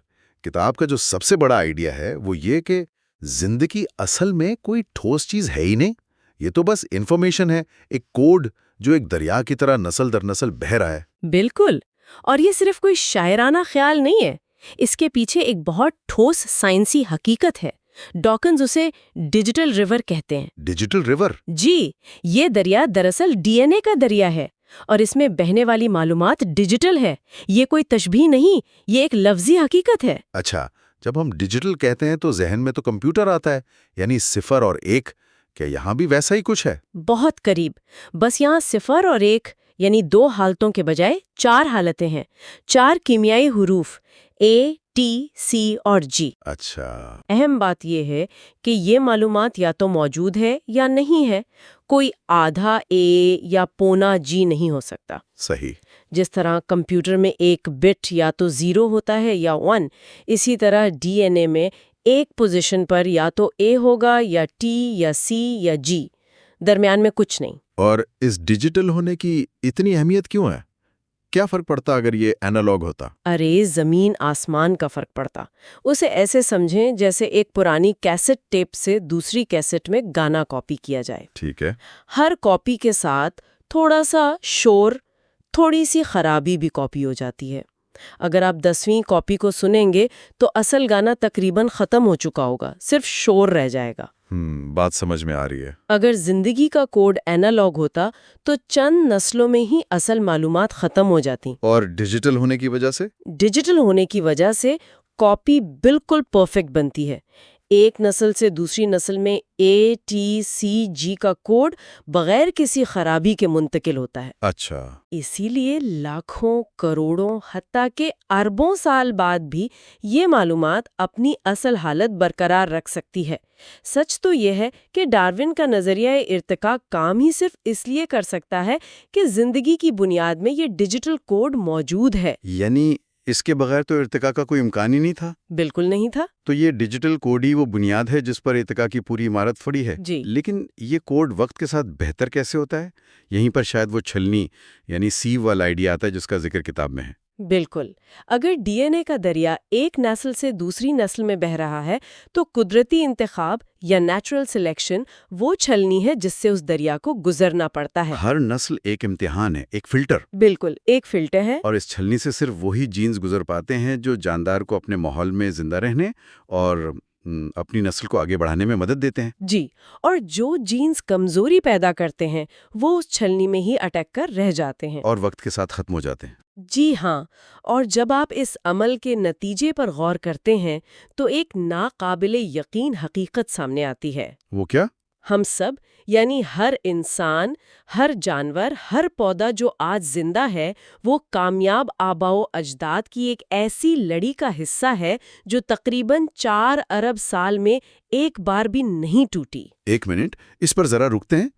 کتاب کا جو سب سے بڑا آئیڈیا ہے وہ یہ کہ زندگی اصل میں کوئی ٹھوس چیز ہے ہی نہیں، یہ تو بس انفارمیشن ہے، ایک کوڈ جو ایک دریا کی طرح نسل در نسل بہہ رہا ہے۔ بالکل، اور یہ صرف کوئی شاعرانہ خیال نہیں ہے، اس کے پیچھے ایک بہت ٹھوس سائنسی حقیقت ہے۔ ڈاکنز اسے ڈیجیٹل ریور کہتے ہیں۔ Digital river? جی، یہ دریا دراصل ڈی این اے کا دریا ہے اور اس میں بہنے والی معلومات ڈیجیٹل ہے۔ یہ کوئی تشبیہ نہیں، یہ ایک لفظی حقیقت ہے۔ اچھا، جب ہم ڈیجیٹل کہتے ہیں تو ذہن میں تو کمپیوٹر آتا ہے، یعنی صفر اور ایک۔ کیا یہاں بھی ویسا ہی کچھ ہے؟ بہت قریب، بس یہاں صفر اور ایک یعنی دو حالتوں کے بجائے 4 حالتیں ہیں، 4 کیمیائی حروف اے، ٹی، سی اور جی۔ اچھا۔ اہم بات یہ ہے کہ یہ معلومات یا تو موجود ہے یا نہیں ہے، کوئی آدھا اے یا پونا جی نہیں ہو سکتا۔ صحیح۔ جس طرح کمپیوٹر میں ایک بٹ یا تو 0 ہوتا ہے یا 1، اسی طرح ڈی این اے میں ایک پوزیشن پر یا تو اے ہوگا یا ٹی یا سی یا جی، درمیان میں کچھ نہیں۔ اور اس ڈیجیٹل ہونے کی اتنی اہمیت کیوں ہے؟ کیا فرق پڑتا اگر یہ اینالوگ ہوتا؟ ارے زمین آسمان کا فرق پڑتا۔ اسے ایسے سمجھیں جیسے ایک پرانی کیسٹ ٹیپ سے دوسری کیسٹ میں گانا کاپی کیا جائے۔ ٹھیک ہے۔ ہر کاپی کے ساتھ تھوڑا سا شور، تھوڑی سی خرابی بھی کاپی ہو جاتی ہے۔ اگر آپ 10ویں کاپی کو سنیں گے تو اصل گانا تقریباً ختم ہو چکا ہوگا، صرف شور رہ جائے گا۔ بات سمجھ میں آ رہی ہے۔ اگر زندگی کا کوڈ اینالوگ ہوتا تو چند نسلوں میں ہی اصل معلومات ختم ہو جاتی۔ اور ڈیجیٹل ہونے کی وجہ سے؟ ڈیجیٹل ہونے کی وجہ سے کاپی بالکل پرفیکٹ بنتی ہے۔ ایک نسل سے دوسری نسل میں ATCG کا کوڈ بغیر کسی خرابی کے منتقل ہوتا ہے۔ اچھا، اسی لیے لاکھوں، کروڑوں، حتیٰ کہ اربوں سال بعد بھی یہ معلومات اپنی اصل حالت برقرار رکھ سکتی ہے۔ سچ تو یہ ہے کہ ڈارون کا نظریہ ارتقاء کام ہی صرف اس لیے کر سکتا ہے کہ زندگی کی بنیاد میں یہ ڈیجیٹل کوڈ موجود ہے۔ یعنی اس کے بغیر تو ارتقاء کا کوئی امکان ہی نہیں تھا؟ بالکل نہیں تھا۔ تو یہ ڈیجیٹل کوڈ ہی وہ بنیاد ہے جس پر ارتقاء کی پوری عمارت کھڑی ہے۔ جی، لیکن یہ کوڈ وقت کے ساتھ بہتر کیسے ہوتا ہے؟ یہیں پر شاید وہ چھلنی یعنی سیو والا آئیڈیا آتا ہے جس کا ذکر کتاب میں ہے۔ بالکل۔ اگر DNA کا دریا ایک نسل سے دوسری نسل میں بہہ رہا ہے تو قدرتی انتخاب یا نیچرل سلیکشن وہ چھلنی ہے جس سے اس دریا کو گزرنا پڑتا ہے۔ ہر نسل ایک امتحان ہے، ایک فلٹر، بالکل، ایک فلٹر ہے۔ اور اس چھلنی سے صرف وہی جینز گزر پاتے ہیں جو جاندار کو اپنے ماحول میں زندہ رہنے اور اپنی نسل کو آگے بڑھانے میں مدد دیتے ہیں۔ جی، اور جو جینز کمزوری پیدا کرتے ہیں وہ اس چھلنی میں ہی اٹک کر رہ جاتے ہیں اور وقت کے ساتھ ختم ہو جاتے ہیں۔ جی ہاں، اور جب آپ اس عمل کے نتیجے پر غور کرتے ہیں تو ایک ناقابل یقین حقیقت سامنے آتی ہے۔ وہ کیا؟ ہم سب یعنی ہر انسان، ہر جانور، ہر پودا جو آج زندہ ہے وہ کامیاب آباء و اجداد کی ایک ایسی لڑی کا حصہ ہے جو تقریباً 4 ارب سال میں ایک بار بھی نہیں ٹوٹی۔ ایک منٹ، اس پر ذرا رکتے ہیں۔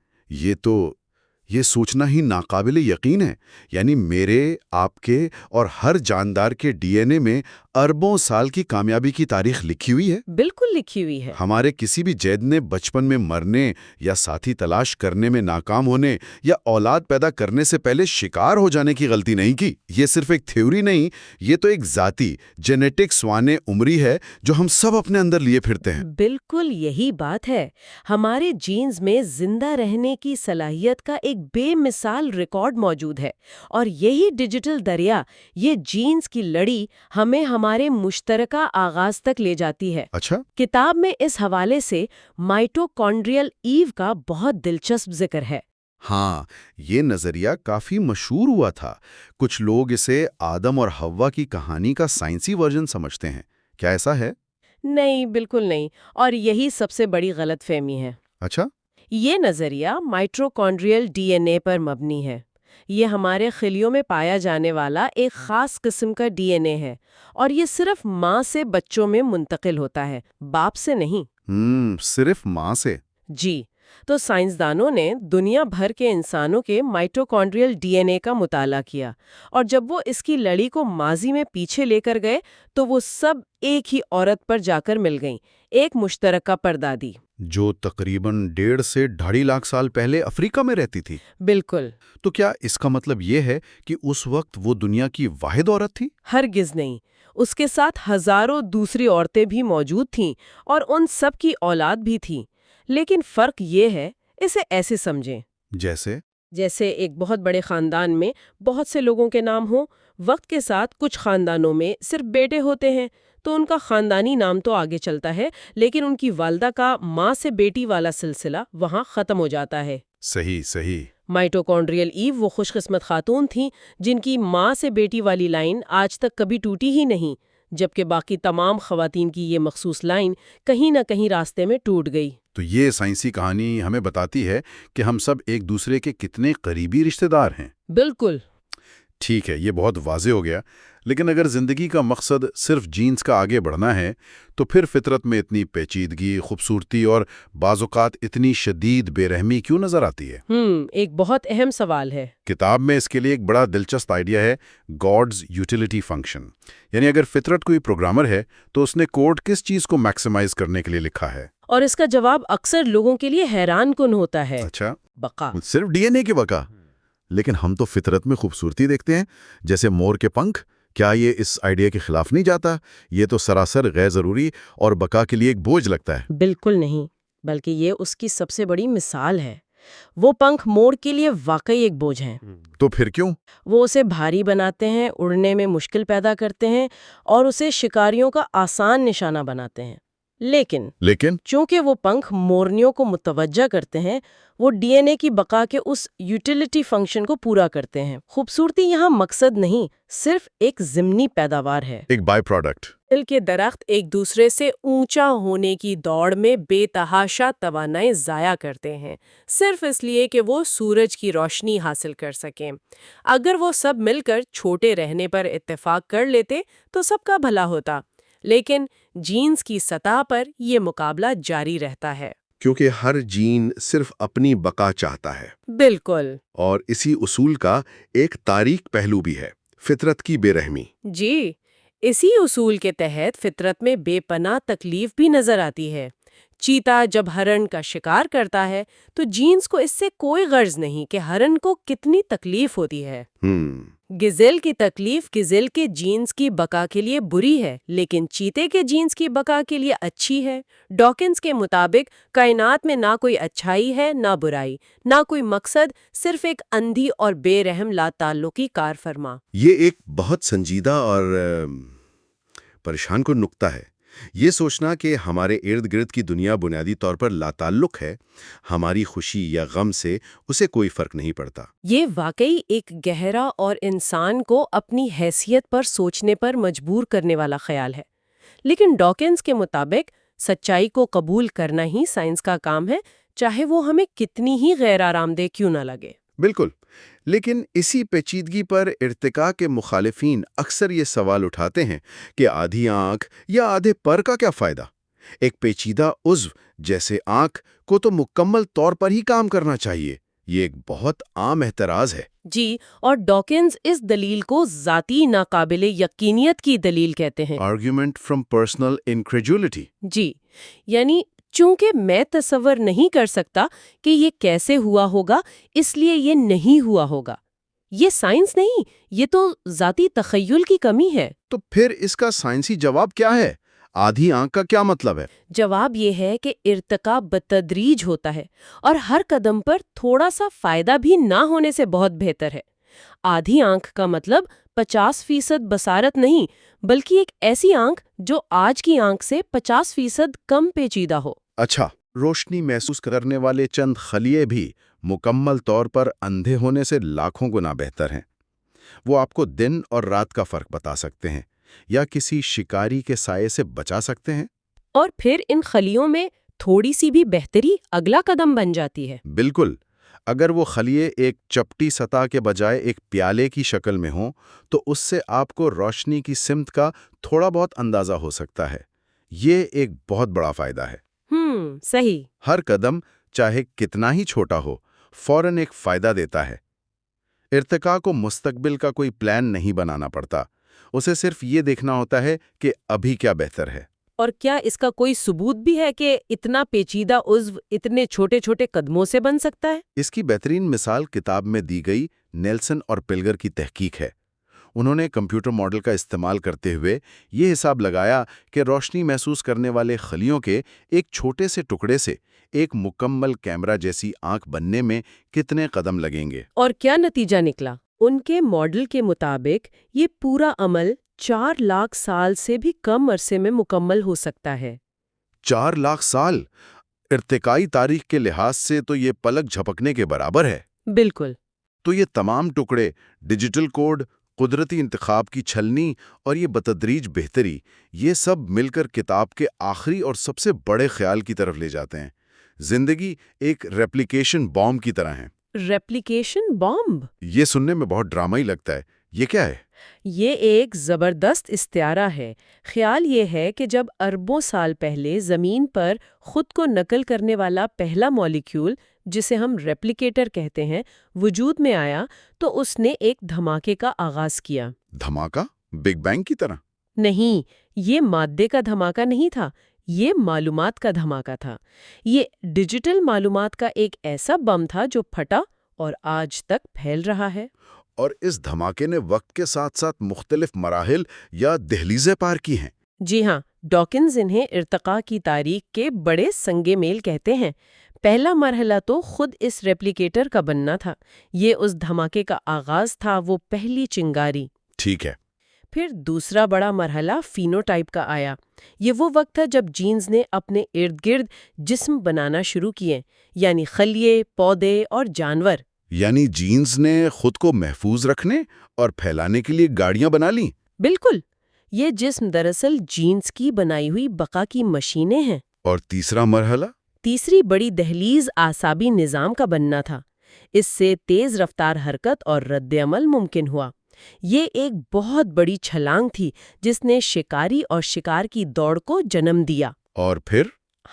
یہ سوچنا ہی ناقابل یقین ہے۔ یعنی میرے، آپ کے اور ہر جاندار کے DNA میں اربوں سال کی کامیابی کی تاریخ لکھی ہوئی ہے۔ بالکل لکھی ہوئی ہے۔ ہمارے کسی بھی جید نے بچپن میں مرنے یا ساتھی تلاش کرنے میں ناکام ہونے یا اولاد پیدا کرنے سے پہلے شکار ہو جانے کی غلطی نہیں کی۔ یہ صرف ایک تھیوری نہیں، یہ تو ایک ذاتی جینیٹک سوانح عمری ہے جو ہم سب اپنے اندر لیے پھرتے ہیں۔ بالکل یہی بات ہے۔ ہمارے جینز میں زندہ رہنے کی صلاحیت کا ایک بے مثال ریکارڈ موجود ہے، اور یہی ڈیجیٹل دریا، یہ جینز کی لڑی ہمیں ہمارے مشترکہ آغاز تک لے جاتی ہے۔ اچھا، کتاب میں اس حوالے سے مائٹوکونڈریل ایو کا بہت دلچسپ ذکر ہے۔ ہاں، یہ نظریہ کافی مشہور ہوا تھا۔ کچھ لوگ اسے آدم اور حوا کی کہانی کا سائنسی ورژن سمجھتے ہیں۔ کیا ایسا ہے؟ نہیں، بالکل نہیں، اور یہی سب سے بڑی غلط فہمی ہے۔ اچھا، یہ نظریہ مائٹوکونڈریل DNA پر مبنی ہے۔ یہ ہمارے خلیوں میں پایا جانے والا ایک خاص قسم کا DNA ہے، اور یہ صرف ماں سے بچوں میں منتقل ہوتا ہے، باپ سے نہیں۔ صرف ماں سے؟ جی، تو سائنسدانوں نے دنیا بھر کے انسانوں کے مائٹوکونڈریل DNA کا مطالعہ کیا، اور جب وہ اس کی لڑی کو ماضی میں پیچھے لے کر گئے تو وہ سب ایک ہی عورت پر جا کر مل گئیں، ایک مشترکہ پردادی، جو تقریباً 1.5 سے 2.5 لاکھ سال پہلے افریقہ میں رہتی تھی۔ بالکل۔ تو کیا اس کا مطلب یہ ہے کہ اس وقت وہ دنیا کی واحد عورت تھی؟ ہرگز نہیں، اس کے ساتھ ہزاروں دوسری عورتیں بھی موجود تھیں اور ان سب کی اولاد بھی تھی، لیکن فرق یہ ہے، اسے ایسے سمجھیں جیسے ایک بہت بڑے خاندان میں بہت سے لوگوں کے نام ہوں۔ وقت کے ساتھ کچھ خاندانوں میں صرف بیٹے ہوتے ہیں تو ان کا خاندانی نام تو آگے چلتا ہے، لیکن ان کی والدہ کا ماں سے بیٹی والا سلسلہ وہاں ختم ہو جاتا ہے۔ صحیح۔ مائٹوکونڈریل ایو وہ خوش قسمت خاتون تھیں جن کی ماں سے بیٹی والی لائن آج تک کبھی ٹوٹی ہی نہیں، جبکہ باقی تمام خواتین کی یہ مخصوص لائن کہیں نہ کہیں راستے میں ٹوٹ گئی۔ تو یہ سائنسی کہانی ہمیں بتاتی ہے کہ ہم سب ایک دوسرے کے کتنے قریبی رشتہ دار ہیں۔ بالکل۔ ٹھیک ہے، یہ بہت واضح ہو گیا، لیکن اگر زندگی کا مقصد صرف جینز کا آگے بڑھنا ہے تو پھر فطرت میں اتنی پیچیدگی، خوبصورتی اور بعض اوقات اتنی شدید بے رحمی کیوں نظر آتی ہے؟ ایک بہت اہم سوال ہے۔ کتاب میں اس کے لیے ایک بڑا دلچسپ آئیڈیا ہے، گاڈز یوٹیلیٹی فنکشن۔ یعنی اگر فطرت کوئی پروگرامر ہے تو اس نے کوڈ کس چیز کو میکسیمائز کرنے کے لیے لکھا ہے؟ اور اس کا جواب اکثر لوگوں کے لیے حیران کن ہوتا ہے۔ اچھا، بقا۔ صرف DNA کی بقا؟ لیکن ہم تو فطرت میں خوبصورتی دیکھتے ہیں، جیسے مور کے پنکھ۔ کیا یہ اس آئیڈیا کے خلاف نہیں جاتا؟ یہ تو سراسر غیر ضروری اور بقا کے لیے ایک بوجھ لگتا ہے۔ بالکل نہیں، بلکہ یہ اس کی سب سے بڑی مثال ہے۔ وہ پنکھ مور کے لیے واقعی ایک بوجھ ہیں۔ تو پھر کیوں؟ وہ اسے بھاری بناتے ہیں، اڑنے میں مشکل پیدا کرتے ہیں، اور اسے شکاریوں کا آسان نشانہ بناتے ہیں۔ لیکن چونکہ وہ پنکھ مورنیوں کو متوجہ کرتے ہیں، وہ ڈی این اے کی بقا کے اس یوٹیلیٹی فنکشن کو پورا کرتے ہیں۔ خوبصورتی یہاں مقصد نہیں، صرف ایک ضمنی پیداوار ہے، ایک بائی پروڈکٹ۔ دل کے درخت ایک دوسرے سے اونچا ہونے کی دوڑ میں بے تحاشا توانائی ضائع کرتے ہیں، صرف اس لیے کہ وہ سورج کی روشنی حاصل کر سکیں۔ اگر وہ سب مل کر چھوٹے رہنے پر اتفاق کر لیتے تو سب کا بھلا ہوتا، لیکن جینز کی سطح پر یہ مقابلہ جاری رہتا ہے۔ کیونکہ ہر جین صرف اپنی بقا چاہتا ہے۔ بالکل۔ اور اسی اصول کا ایک تاریک پہلو بھی ہے، فطرت کی بے رحمی۔ جی، اسی اصول کے تحت فطرت میں بے پناہ تکلیف بھی نظر آتی ہے۔ چیتا جب ہرن کا شکار کرتا ہے تو جینز کو اس سے کوئی غرض نہیں کہ ہرن کو کتنی تکلیف ہوتی ہے۔ گزیل کی تکلیف گزیل کے جینز کی بقا کے لیے بری ہے، لیکن چیتے کے جینز کی بقا کے لیے اچھی ہے۔ ڈاکنز کے مطابق کائنات میں نہ کوئی اچھائی ہے نہ برائی، نہ کوئی مقصد، صرف ایک اندھی اور بے رحم لا تعلقی کار فرما۔ یہ ایک بہت سنجیدہ اور پریشان کن نکتہ ہے، یہ سوچنا کہ ہمارے ارد گرد کی دنیا بنیادی طور پر لا تعلق ہے، ہماری خوشی یا غم سے اسے کوئی فرق نہیں پڑتا۔ یہ واقعی ایک گہرا اور انسان کو اپنی حیثیت پر سوچنے پر مجبور کرنے والا خیال ہے، لیکن ڈاکنز کے مطابق سچائی کو قبول کرنا ہی سائنس کا کام ہے، چاہے وہ ہمیں کتنی ہی غیر آرام دہ کیوں نہ لگے۔ بالکل، لیکن اسی پیچیدگی پر ارتقاء کے مخالفین اکثر یہ سوال اٹھاتے ہیں کہ آدھی آنکھ یا آدھے پر کا کیا فائدہ؟ ایک پیچیدہ عضو جیسے آنکھ کو تو مکمل طور پر ہی کام کرنا چاہیے۔ یہ ایک بہت عام اعتراض ہے۔ جی، اور ڈاکنز اس دلیل کو ذاتی ناقابل یقینیت کی دلیل کہتے ہیں۔ Argument from personal incredulity. جی، یعنی چونکہ میں تصور نہیں کر سکتا کہ یہ کیسے ہوا ہوگا، اس لیے یہ نہیں ہوا ہوگا۔ یہ سائنس نہیں، یہ تو ذاتی تخیل کی کمی ہے۔ تو پھر اس کا سائنسی جواب کیا ہے؟ آدھی آنکھ کا کیا مطلب ہے؟ جواب یہ ہے کہ ارتقاء بتدریج ہوتا ہے، اور ہر قدم پر تھوڑا سا فائدہ بھی نہ ہونے سے بہت بہتر ہے۔ آدھی آنکھ کا مطلب 50% بصارت نہیں، بلکہ ایک ایسی آنکھ جو آج کی آنکھ سے 50% کم پیچیدہ ہو۔ اچھا، روشنی محسوس کرنے والے چند خلیے بھی مکمل طور پر اندھے ہونے سے لاکھوں گنا بہتر ہیں۔ وہ آپ کو دن اور رات کا فرق بتا سکتے ہیں، یا کسی شکاری کے سائے سے بچا سکتے ہیں۔ اور پھر ان خلیوں میں تھوڑی سی بھی بہتری اگلا قدم بن جاتی ہے۔ بالکل، اگر وہ خلیے ایک چپٹی سطح کے بجائے ایک پیالے کی شکل میں ہوں تو اس سے آپ کو روشنی کی سمت کا تھوڑا بہت اندازہ ہو سکتا ہے۔ یہ ایک بہت بڑا فائدہ ہے۔ صحیح۔ ہر قدم چاہے کتنا ہی چھوٹا ہو، فوراً ایک فائدہ دیتا ہے۔ ارتقاء کو مستقبل کا کوئی پلان نہیں بنانا پڑتا، اسے صرف یہ دیکھنا ہوتا ہے کہ ابھی کیا بہتر ہے۔ اور کیا اس کا کوئی ثبوت بھی ہے کہ اتنا پیچیدہ عضو اتنے چھوٹے چھوٹے قدموں سے بن سکتا ہے؟ اس کی بہترین مثال کتاب میں دی گئی نیلسن اور پلگر کی تحقیق ہے۔ انہوں نے کمپیوٹر ماڈل کا استعمال کرتے ہوئے یہ حساب لگایا کہ روشنی محسوس کرنے والے خلیوں کے ایک چھوٹے سے ٹکڑے سے ایک مکمل کیمرہ جیسی آنکھ بننے میں کتنے قدم لگیں گے۔ اور کیا نتیجہ نکلا؟ ان کے ماڈل کے مطابق یہ پورا عمل 4 لاکھ سال سے بھی کم عرصے میں مکمل ہو سکتا ہے۔ 4 لاکھ سال! ارتقائی تاریخ کے لحاظ سے تو یہ پلک جھپکنے کے برابر ہے۔ بالکل۔ تو یہ تمام ٹکڑے، ڈیجیٹل کوڈ، قدرتی انتخاب کی چھلنی اور یہ بتدریج بہتری، یہ سب مل کر کتاب کے آخری اور سب سے بڑے خیال کی طرف لے جاتے ہیں۔ زندگی ایک ریپلیکیشن بامب کی طرح ہے۔ Replication bomb? یہ سننے میں بہت ڈرامائی لگتا ہے، یہ کیا ہے؟ یہ ایک زبردست استعارہ ہے۔ خیال یہ ہے کہ جب اربوں سال پہلے زمین پر خود کو نقل کرنے والا پہلا مالیکیول، جسے ہم ریپلیکیٹر کہتے ہیں، وجود میں آیا تو اس نے ایک دھماکے کا آغاز کیا۔ دھماکہ؟ بگ بینگ کی طرح؟ نہیں، یہ مادے کا دھماکہ نہیں تھا، یہ معلومات کا دھماکہ تھا۔ یہ ڈیجیٹل معلومات کا ایک ایسا بم تھا جو پھٹا اور آج تک پھیل رہا ہے۔ اور اس دھماکے نے وقت کے ساتھ ساتھ مختلف مراحل یا دہلیزیں پار کی ہیں۔ جی ہاں، ڈاکنز انہیں ارتقاء کی تاریخ کے بڑے سنگ میل کہتے ہیں۔ پہلا مرحلہ تو خود اس ریپلیکیٹر کا بننا تھا، یہ اس دھماکے کا آغاز تھا، وہ پہلی چنگاری۔ ٹھیک ہے۔ پھر دوسرا بڑا مرحلہ فینوٹائپ کا آیا۔ یہ وہ وقت تھا جب جینز نے اپنے ارد گرد جسم بنانا شروع کیے، یعنی خلیے، پودے اور جانور۔ یعنی جینز نے خود کو محفوظ رکھنے اور پھیلانے کے لیے گاڑیاں بنا لیں۔ بالکل، یہ جسم دراصل جینز کی بنائی ہوئی بقا کی مشینیں ہیں۔ اور تیسرا مرحلہ؟ تیسری بڑی دہلیز اعصابی نظام کا بننا تھا۔ اس سے تیز رفتار حرکت اور رد عمل ممکن ہوا۔ یہ ایک بہت بڑی چھلانگ تھی جس نے شکاری اور شکار کی دوڑ کو جنم دیا۔ اور پھر؟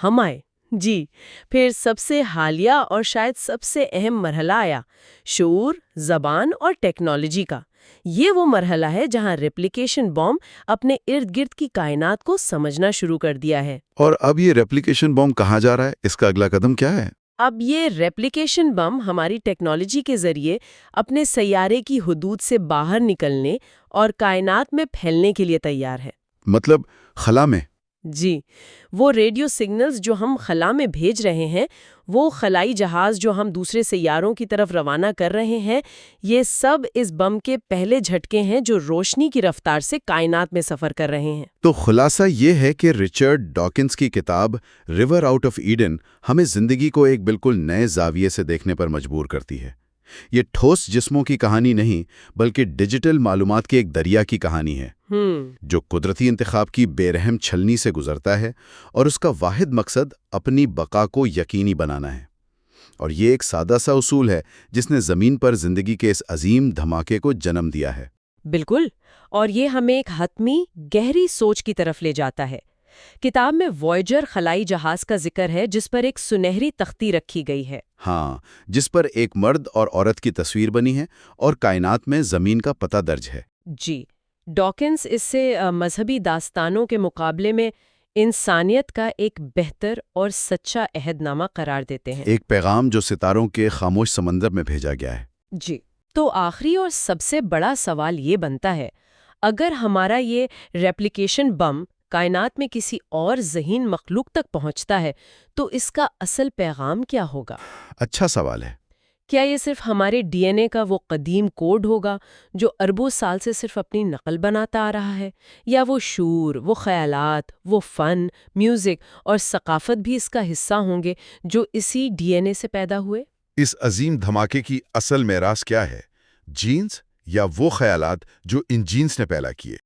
ہم آئے۔ جی، پھر سب سے حالیہ اور شاید سب سے اہم مرحلہ آیا، شعور، زبان اور ٹیکنالوجی کا۔ یہ وہ مرحلہ ہے جہاں ریپلیکیشن بوم اپنے ارد گرد کی کائنات کو سمجھنا شروع کر دیا ہے۔ اور اب یہ ریپلیکیشن بم کہاں جا رہا ہے؟ اس کا اگلا قدم کیا ہے؟ اب یہ ریپلیکیشن بم ہماری ٹیکنالوجی کے ذریعے اپنے سیارے کی حدود سے باہر نکلنے اور کائنات میں پھیلنے کے لیے تیار ہے۔ مطلب خلا میں؟ جی، وہ ریڈیو سگنلز جو ہم خلا میں بھیج رہے ہیں، وہ خلائی جہاز جو ہم دوسرے سیاروں کی طرف روانہ کر رہے ہیں، یہ سب اس بم کے پہلے جھٹکے ہیں جو روشنی کی رفتار سے کائنات میں سفر کر رہے ہیں۔ تو خلاصہ یہ ہے کہ رچرڈ ڈاکنز کی کتاب ریور آؤٹ آف ایڈن ہمیں زندگی کو ایک بالکل نئے زاویے سے دیکھنے پر مجبور کرتی ہے۔ یہ ٹھوس جسموں کی کہانی نہیں، بلکہ ڈیجیٹل معلومات کے ایک دریا کی کہانی ہے، جو قدرتی انتخاب کی بے رحم چھلنی سے گزرتا ہے، اور اس کا واحد مقصد اپنی بقا کو یقینی بنانا ہے۔ اور یہ ایک سادہ سا اصول ہے جس نے زمین پر زندگی کے اس عظیم دھماکے کو جنم دیا ہے۔ بالکل، اور یہ ہمیں ایک حتمی گہری سوچ کی طرف لے جاتا ہے۔ کتاب میں وائجر خلائی جہاز کا ذکر ہے جس پر ایک سنہری تختی رکھی گئی ہے۔ ہاں، جس پر ایک مرد اور عورت کی تصویر بنی ہے اور کائنات میں زمین کا پتہ درج ہے۔ جی، ڈاکنز اس سے مذہبی داستانوں کے مقابلے میں انسانیت کا ایک بہتر اور سچا عہد نامہ قرار دیتے ہیں۔ ایک پیغام جو ستاروں کے خاموش سمندر میں بھیجا گیا ہے۔ جی، تو آخری اور سب سے بڑا سوال یہ بنتا ہے، اگر ہمارا یہ ریپلیکیشن بم کائنات میں کسی اور ذہین مخلوق تک پہنچتا ہے تو اس کا اصل پیغام کیا ہوگا؟ اچھا سوال ہے۔ کیا یہ صرف ہمارے ڈی این اے کا وہ قدیم کوڈ ہوگا جو اربوں سال سے صرف اپنی نقل بناتا آ رہا ہے، یا وہ شعور، وہ خیالات، وہ فن، میوزک اور ثقافت بھی اس کا حصہ ہوں گے جو اسی ڈی این اے سے پیدا ہوئے؟ اس عظیم دھماکے کی اصل میراث کیا ہے؟ جینز یا وہ خیالات جو ان جینز نے پیدا کیے؟